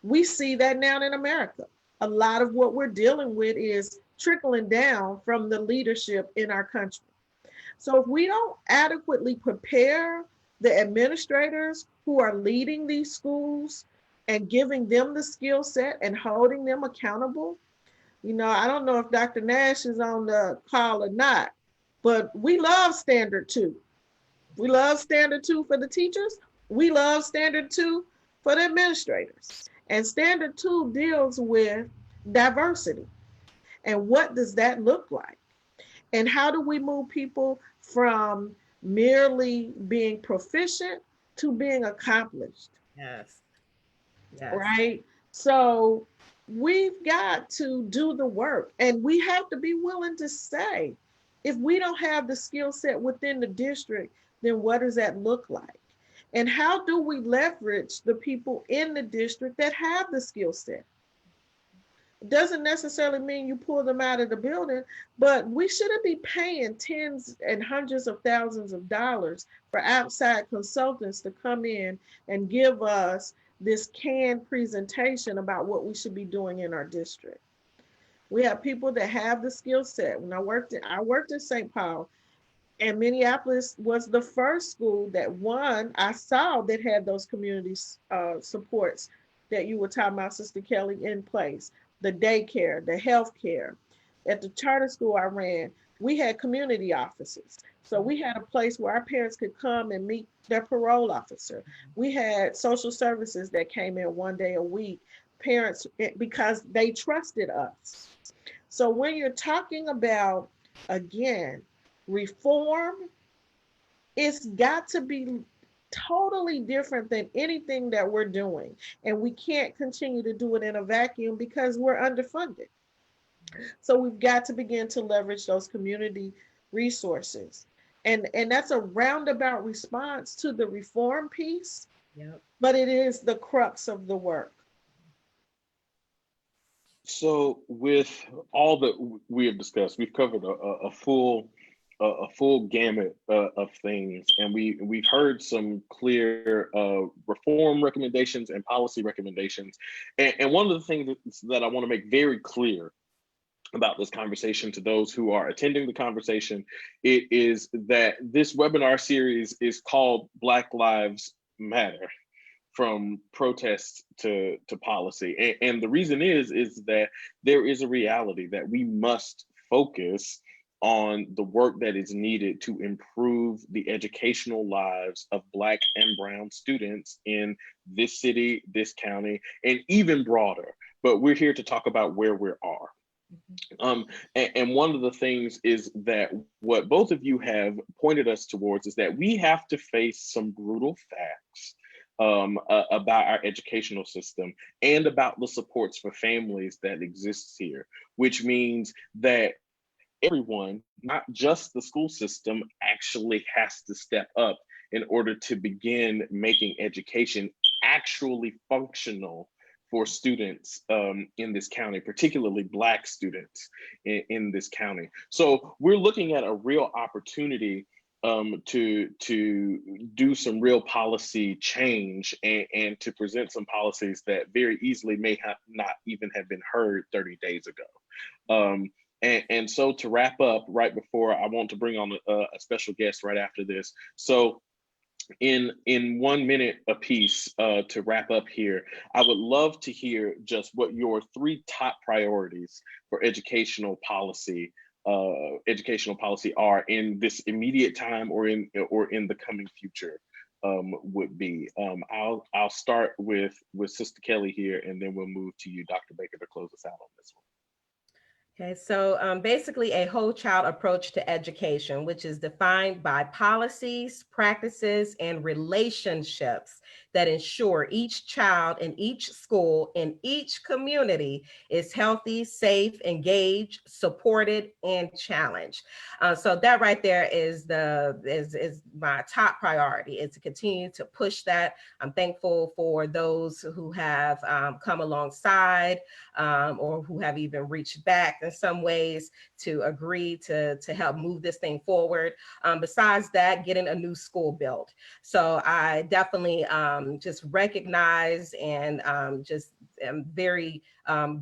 We see that now in America. A lot of what we're dealing with is trickling down from the leadership in our country. So if we don't adequately prepare the administrators who are leading these schools and giving them the skill set and holding them accountable, I don't know if Dr. Nash is on the call or not, but we love Standard 2. We love Standard 2 for the teachers. We love Standard 2 for the administrators. And Standard 2 deals with diversity. And what does that look like? And how do we move people from merely being proficient to being accomplished? Yes. Yes. Right? So we've got to do the work, and we have to be willing to say, if we don't have the skill set within the district, then what does that look like? And how do we leverage the people in the district that have the skill set? It doesn't necessarily mean you pull them out of the building, but we shouldn't be paying tens and hundreds of thousands of dollars for outside consultants to come in and give us this canned presentation about what we should be doing in our district. We have people that have the skill set. When I worked in St. Paul, and Minneapolis was the first school that I saw that had those community supports that you were talking about, Sister Kelly, in place. The daycare, the healthcare. At the charter school I ran, we had community offices. So we had a place where our parents could come and meet their parole officer. We had social services that came in one day a week, parents, because they trusted us. So when you're talking about, again, reform, it's got to be totally different than anything that we're doing. And we can't continue to do it in a vacuum because we're underfunded. So we've got to begin to leverage those community resources. And that's a roundabout response to the reform piece, Yep. But it is the crux of the work. So with all that we have discussed, we've covered a full gamut of things, and we've heard some clear reform recommendations and policy recommendations. And one of the things that I want to make very clear about this conversation to those who are attending the conversation, it is that this webinar series is called Black Lives Matter, from protest to policy. And the reason is that there is a reality that we must focus on the work that is needed to improve the educational lives of Black and Brown students in this city, this county, and even broader. But we're here to talk about where we are. And one of the things is that what both of you have pointed us towards is that we have to face some brutal facts about our educational system and about the supports for families that exists here, which means that everyone, not just the school system, actually has to step up in order to begin making education actually functional for students in this county, particularly Black students in this county. So we're looking at a real opportunity to do some real policy change and to present some policies that very easily may not even have been heard 30 days ago. And so to wrap up, right before, I want to bring on a special guest right after this. So in 1 minute apiece to wrap up here, I would love to hear just what your 3 top priorities for educational policy educational policy are in this immediate time or in the coming future would be. I'll start with Sister Kelly here, and then we'll move to you, Dr. Baker, to close us out on this one. Okay, so basically a whole child approach to education, which is defined by policies, practices, and relationships that ensure each child in each school in each community is healthy, safe, engaged, supported, and challenged. So that right there is my top priority, is to continue to push that. I'm thankful for those who have come alongside or who have even reached back in some ways to agree to help move this thing forward. Besides that, getting a new school built. So I definitely just recognize and just am very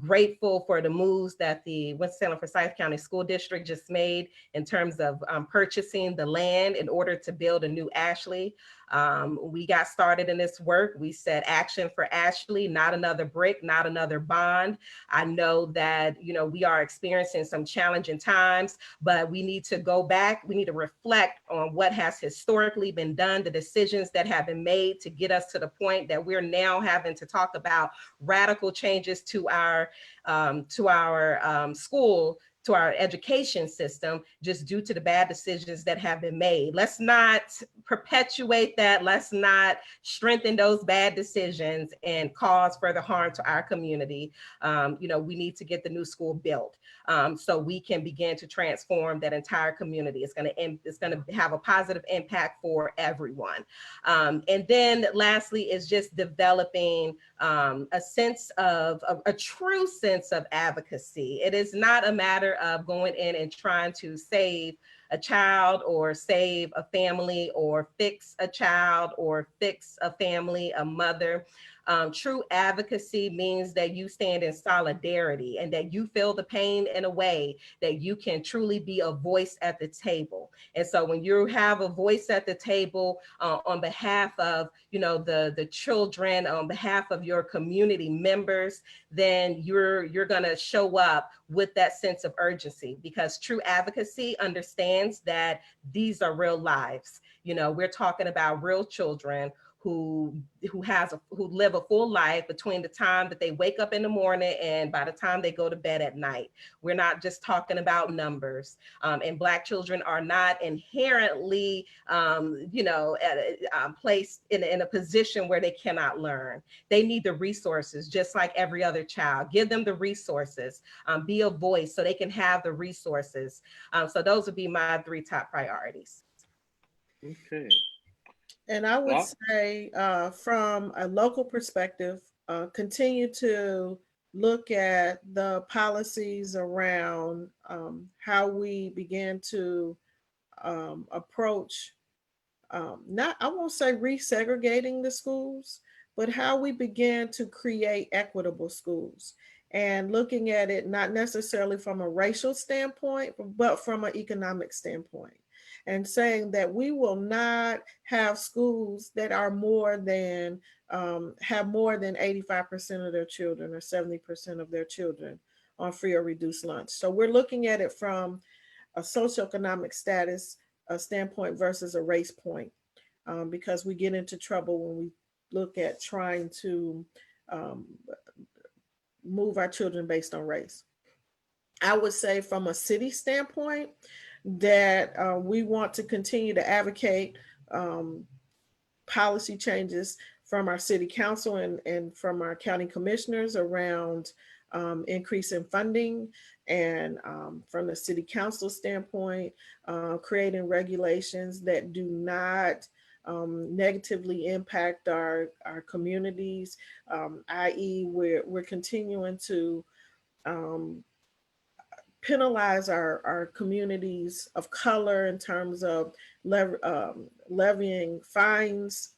grateful for the moves that the Winston-Salem Forsyth County School District just made in terms of purchasing the land in order to build a new Ashley. We got started in this work. We said action for Ashley, not another brick, not another bond. I know that, we are experiencing some challenging times, but we need to go back. We need to reflect on what has historically been done, the decisions that have been made to get us to the point that we're now having to talk about radical changes to our school, to our education system, just due to the bad decisions that have been made. Let's not perpetuate that. Let's not strengthen those bad decisions and cause further harm to our community. We need to get the new school built so we can begin to transform that entire community. It's going to have a positive impact for everyone. And then lastly is just developing a sense of a true sense of advocacy. It is not a matter of going in and trying to save a child or save a family or fix a child or fix a family, a mother. True advocacy means that you stand in solidarity and that you feel the pain in a way that you can truly be a voice at the table. And so when you have a voice at the table on behalf of, the children, on behalf of your community members, then you're going to show up with that sense of urgency, because true advocacy understands that these are real lives. We're talking about real children who live a full life between the time that they wake up in the morning and by the time they go to bed at night. We're not just talking about numbers. And Black children are not inherently, placed in a position where they cannot learn. They need the resources just like every other child. Give them the resources. Be a voice so they can have the resources. So those would be my 3 top priorities. Okay. And I would say from a local perspective, continue to look at the policies around how we begin to approach, I won't say resegregating the schools, but how we begin to create equitable schools, and looking at it not necessarily from a racial standpoint, but from an economic standpoint. And saying that we will not have schools that are more than, have more than 85% of their children or 70% of their children on free or reduced lunch. So we're looking at it from a socioeconomic status standpoint versus a race point, because we get into trouble when we look at trying to move our children based on race. I would say from a city standpoint, that we want to continue to advocate policy changes from our city council and from our county commissioners around increasing funding, and from the city council standpoint, creating regulations that do not negatively impact our communities, i.e. we're continuing to penalize our communities of color in terms of levying fines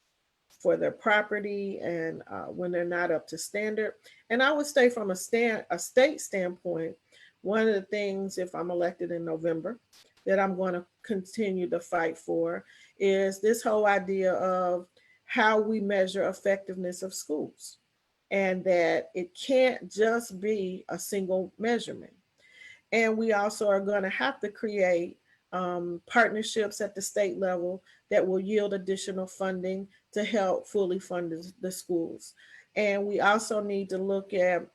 for their property and when they're not up to standard. And I would say from a state standpoint, one of the things, if I'm elected in November, that I'm going to continue to fight for is this whole idea of how we measure effectiveness of schools, and that it can't just be a single measurement. And we also are going to have to create partnerships at the state level that will yield additional funding to help fully fund the schools. And we also need to look at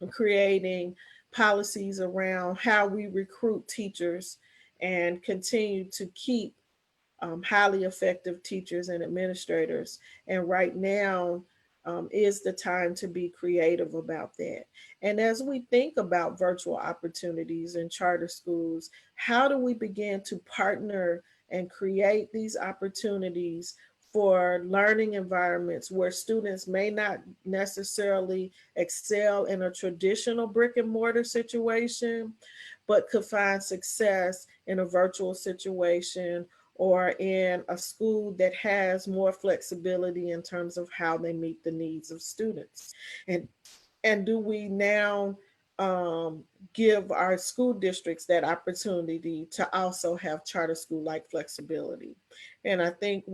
creating policies around how we recruit teachers and continue to keep highly effective teachers and administrators. And right now is the time to be creative about that. And as we think about virtual opportunities in charter schools, how do we begin to partner and create these opportunities for learning environments where students may not necessarily excel in a traditional brick and mortar situation, but could find success in a virtual situation or in a school that has more flexibility in terms of how they meet the needs of students. And do we now give our school districts that opportunity to also have charter school like flexibility? And I think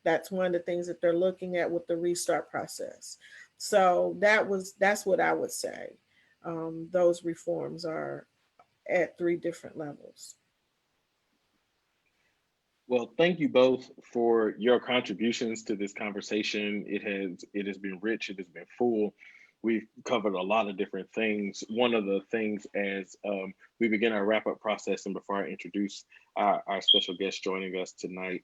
that's one of the things that they're looking at with the restart process. So that's what I would say. Those reforms are at 3 different levels. Well, thank you both for your contributions to this conversation. It has been rich, it has been full. We've covered a lot of different things. One of the things as we begin our wrap-up process, and before I introduce our special guest joining us tonight,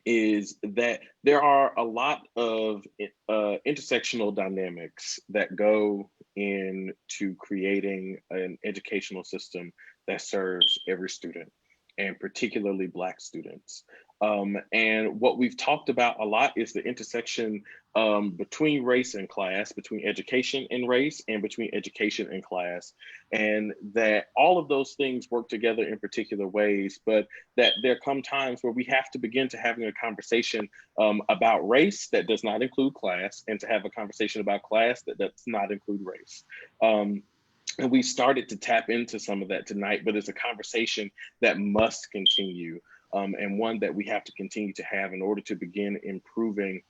is that there are a lot of intersectional dynamics that go into creating an educational system that serves every student, and particularly Black students. And what we've talked about a lot is the intersection between race and class, between education and race, and between education and class. And that all of those things work together in particular ways, but that there come times where we have to begin to having a conversation about race that does not include class, and to have a conversation about class that does not include race. And we started to tap into some of that tonight, but it's a conversation that must continue, and one that we have to continue to have in order to begin improving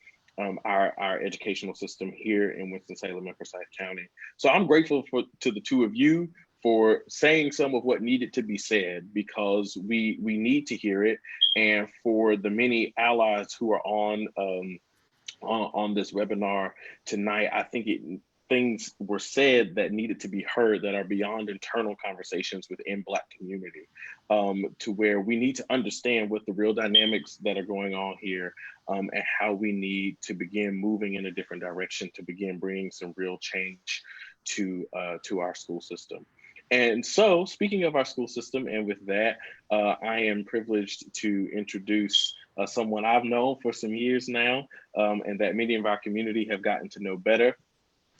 our educational system here in Winston-Salem and Forsyth County. So I'm grateful to the two of you for saying some of what needed to be said, because we need to hear it, and for the many allies who are on this webinar tonight. I think things were said that needed to be heard that are beyond internal conversations within Black community, to where we need to understand what the real dynamics that are going on here, and how we need to begin moving in a different direction to begin bringing some real change to our school system. And so, speaking of our school system, and with that, I am privileged to introduce someone I've known for some years now, and that many of our community have gotten to know better.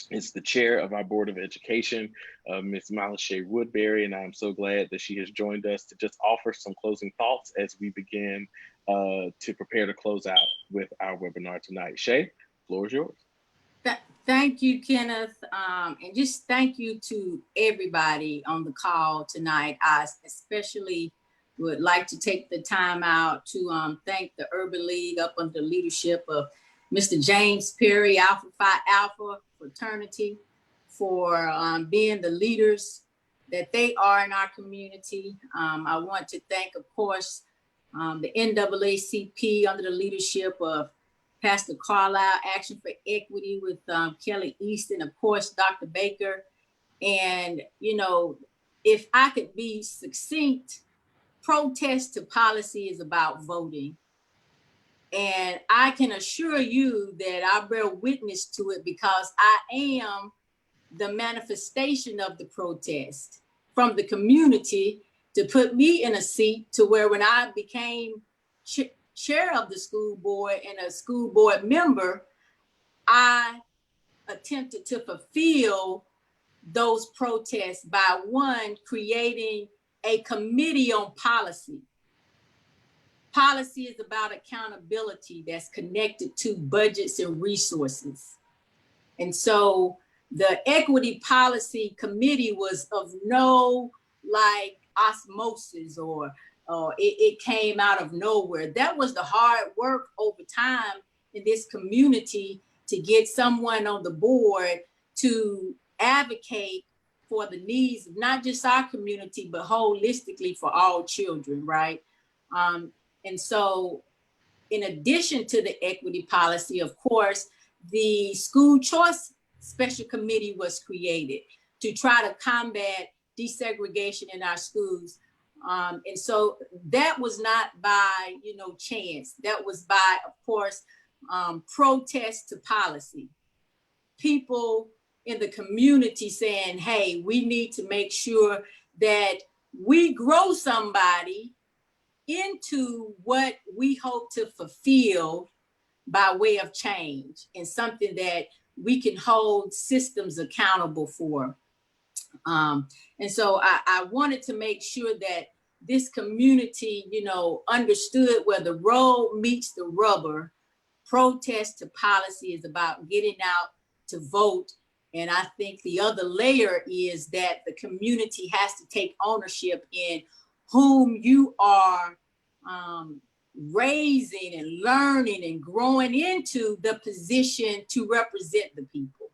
It's the chair of our Board of Education, Ms. Malashay Woodbury, and I'm so glad that she has joined us to just offer some closing thoughts as we begin to prepare to close out with our webinar tonight. Shay, the floor is yours. Thank you, Kenneth, and just thank you to everybody on the call tonight. I especially would like to take the time out to thank the Urban League up under the leadership of Mr. James Perry, Alpha Phi Alpha fraternity, for being the leaders that they are in our community. I want to thank, of course, the NAACP under the leadership of Pastor Carlisle, Action for Equity with Kelly Easton, of course, Dr. Baker. And, you know, if I could be succinct, protest to policy is about voting. And I can assure you that I bear witness to it, because I am the manifestation of the protest from the community to put me in a seat to where when I became chair of the school board and a school board member, I attempted to fulfill those protests by, one, creating a committee on policy. Policy is about accountability that's connected to budgets and resources. And so the Equity Policy Committee was of no osmosis or it came out of nowhere. That was the hard work over time in this community to get someone on the board to advocate for the needs of not just our community, but holistically for all children, right? And so in addition to the equity policy, of course, the school choice special committee was created to try to combat desegregation in our schools. And so that was not by, chance. That was by, of course, protest to policy. People in the community saying, hey, we need to make sure that we grow somebody into what we hope to fulfill by way of change, and something that we can hold systems accountable for. And so I wanted to make sure that this community, understood where the road meets the rubber. Protest to policy is about getting out to vote. And I think the other layer is that the community has to take ownership in whom you are raising and learning and growing into the position to represent the people.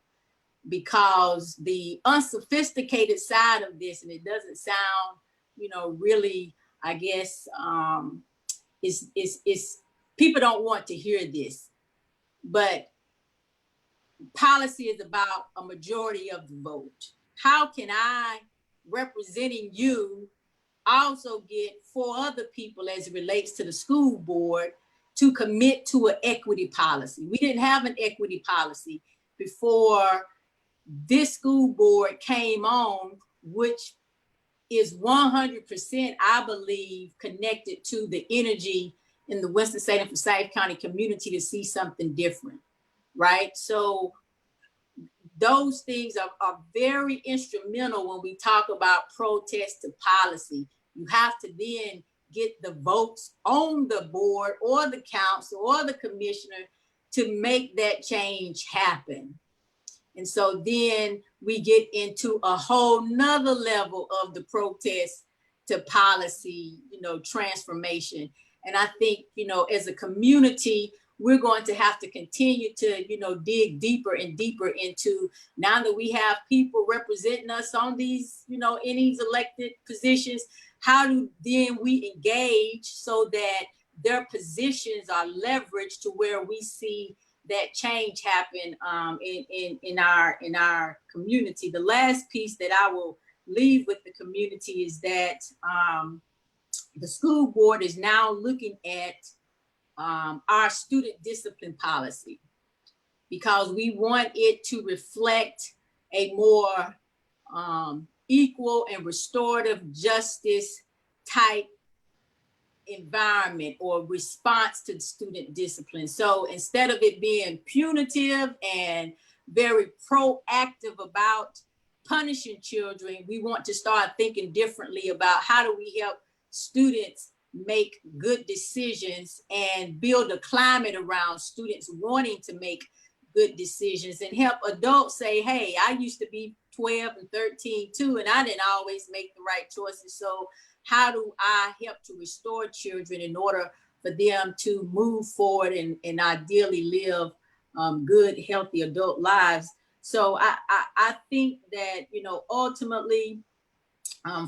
Because the unsophisticated side of this, and it doesn't sound, really, I guess, is people don't want to hear this, but policy is about a majority of the vote. How can I, representing you, also get 4 other people as it relates to the school board to commit to an equity policy? We didn't have an equity policy before this school board came on, which is 100%, I believe, connected to the energy in the Winston-Salem and Forsyth County community to see something different, right? So those things are very instrumental when we talk about protest to policy. You have to then get the votes on the board or the council or the commissioner to make that change happen. And so then we get into a whole nother level of the protest to policy, transformation. And I think, as a community, we're going to have to continue to, dig deeper and deeper into, now that we have people representing us on these, in these elected positions, how do then we engage so that their positions are leveraged to where we see that change happen in our community. The last piece that I will leave with the community is that the school board is now looking at our student discipline policy, because we want it to reflect a more equal and restorative justice type environment or response to student discipline. So instead of it being punitive and very proactive about punishing children, we want to start thinking differently about how do we help students make good decisions and build a climate around students wanting to make good decisions, and help adults say, hey, I used to be 12 and 13 too, and I didn't always make the right choices. So how do I help to restore children in order for them to move forward and ideally live good, healthy adult lives? So I think that, ultimately,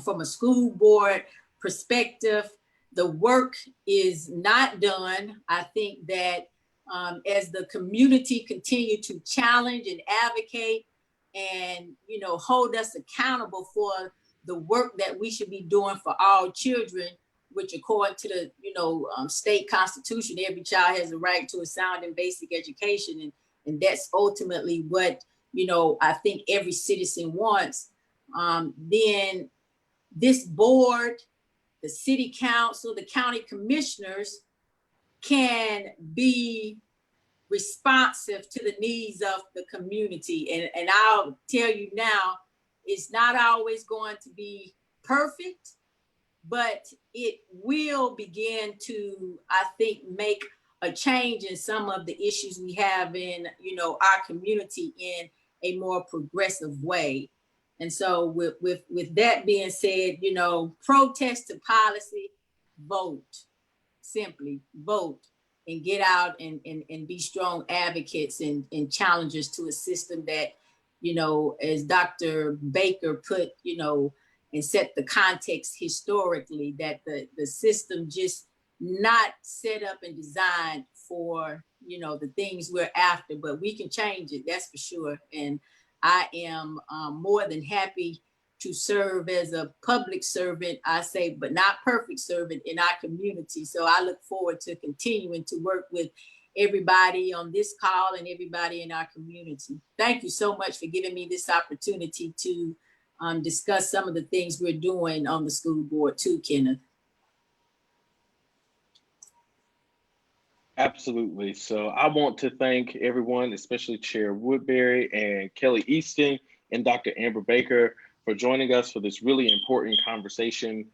from a school board perspective, the work is not done. I think that as the community continue to challenge and advocate and, hold us accountable for the work that we should be doing for all children, which according to the, state constitution, every child has a right to a sound and basic education. And that's ultimately what, I think every citizen wants. Then this board, the city council, the county commissioners can be responsive to the needs of the community. And I'll tell you now, it's not always going to be perfect, but it will begin to, I think, make a change in some of the issues we have in, our community in a more progressive way. And so with that being said, protest to policy, vote, simply vote, and get out and be strong advocates and challengers to a system that you know, as Dr. Baker put, you know, and set the context historically, that the system just not set up and designed for, you know, the things we're after, but we can change it, that's for sure. And I am more than happy to serve as a public servant, I say, but not perfect servant in our community. So I look forward to continuing to work with everybody on this call and everybody in our community. Thank you so much for giving me this opportunity to discuss some of the things we're doing on the school board too, Kenneth. Absolutely. So I want to thank everyone, especially Chair Woodbury and Kelly Easton and Dr. Amber Baker for joining us for this really important conversation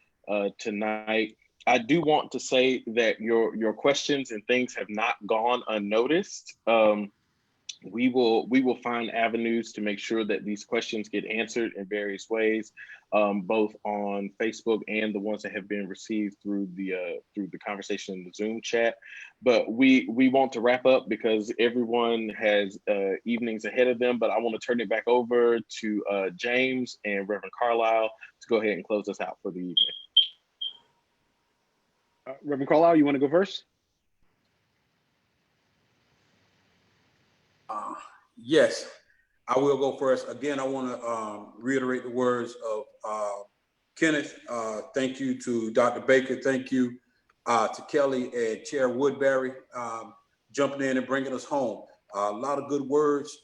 tonight. I do want to say that your questions and things have not gone unnoticed. We will find avenues to make sure that these questions get answered in various ways, both on Facebook and the ones that have been received through the conversation in the Zoom chat. But we want to wrap up because everyone has evenings ahead of them. But I want to turn it back over to James and Reverend Carlisle to go ahead and close us out for the evening. Reverend Carlisle, you want to go first? Yes, I will go first. Again, I want to reiterate the words of Kenneth. Thank you to Dr. Baker. Thank you to Kelly and Chair Woodbury jumping in and bringing us home. A lot of good words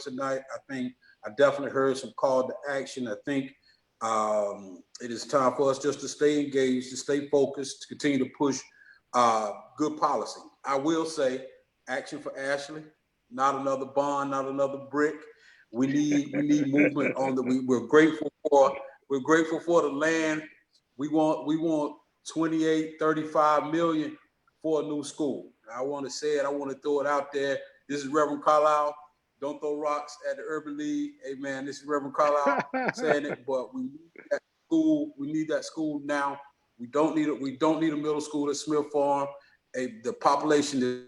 tonight. I think I definitely heard some call to action. I think it is time for us just to stay engaged, to stay focused, to continue to push good policy. I will say, action for Ashley. Not another bond, not another brick. We need movement on the. We're grateful for the land. We want 28, 35 million for a new school. I want to say it. I want to throw it out there. This is Reverend Carlisle. Don't throw rocks at the Urban League. Amen. This is Reverend Carlisle saying it. But we need that school. We need that school now. We don't need a middle school at Smith Farm. The population is.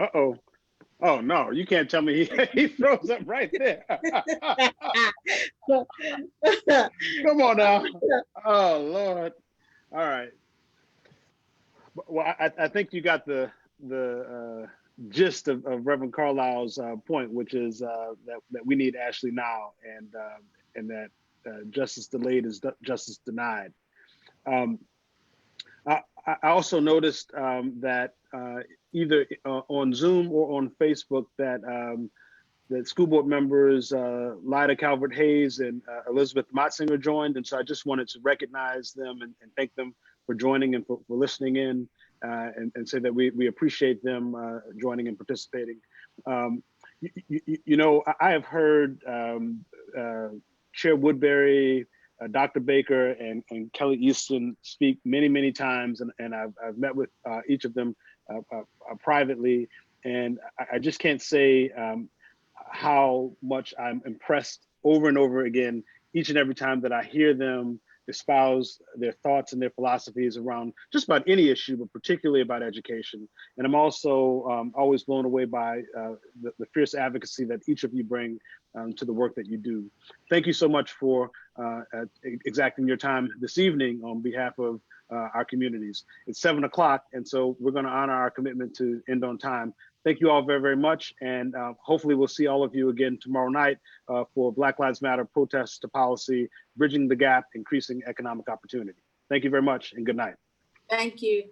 Uh-oh. Oh, no, you can't tell me he froze up right there. Come on now. Oh, Lord. All right. Well, I think you got the gist of Reverend Carlisle's point, which is that we need Ashley now, and that justice delayed is justice denied. I also noticed that either on Zoom or on Facebook that that school board members Lyda Calvert-Hayes and Elizabeth Motzinger joined, and so I just wanted to recognize them and thank them for joining and for listening in, and say that we appreciate them joining and participating. You know, I have heard Chair Woodbury, Dr. Baker and Kelly Easton speak many times, and I've met with each of them privately, and I just can't say how much I'm impressed over and over again each and every time that I hear them espouse their thoughts and their philosophies around just about any issue, but particularly about education. And I'm also always blown away by the fierce advocacy that each of you bring to the work that you do. Thank you so much for exacting your time this evening on behalf of our communities. It's 7 o'clock, and so we're going to honor our commitment to end on time. Thank you all very much, and hopefully we'll see all of you again tomorrow night for Black Lives Matter protests to policy, bridging the gap, increasing economic opportunity. Thank you very much, and good night. Thank you.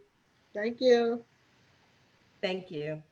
Thank you. Thank you.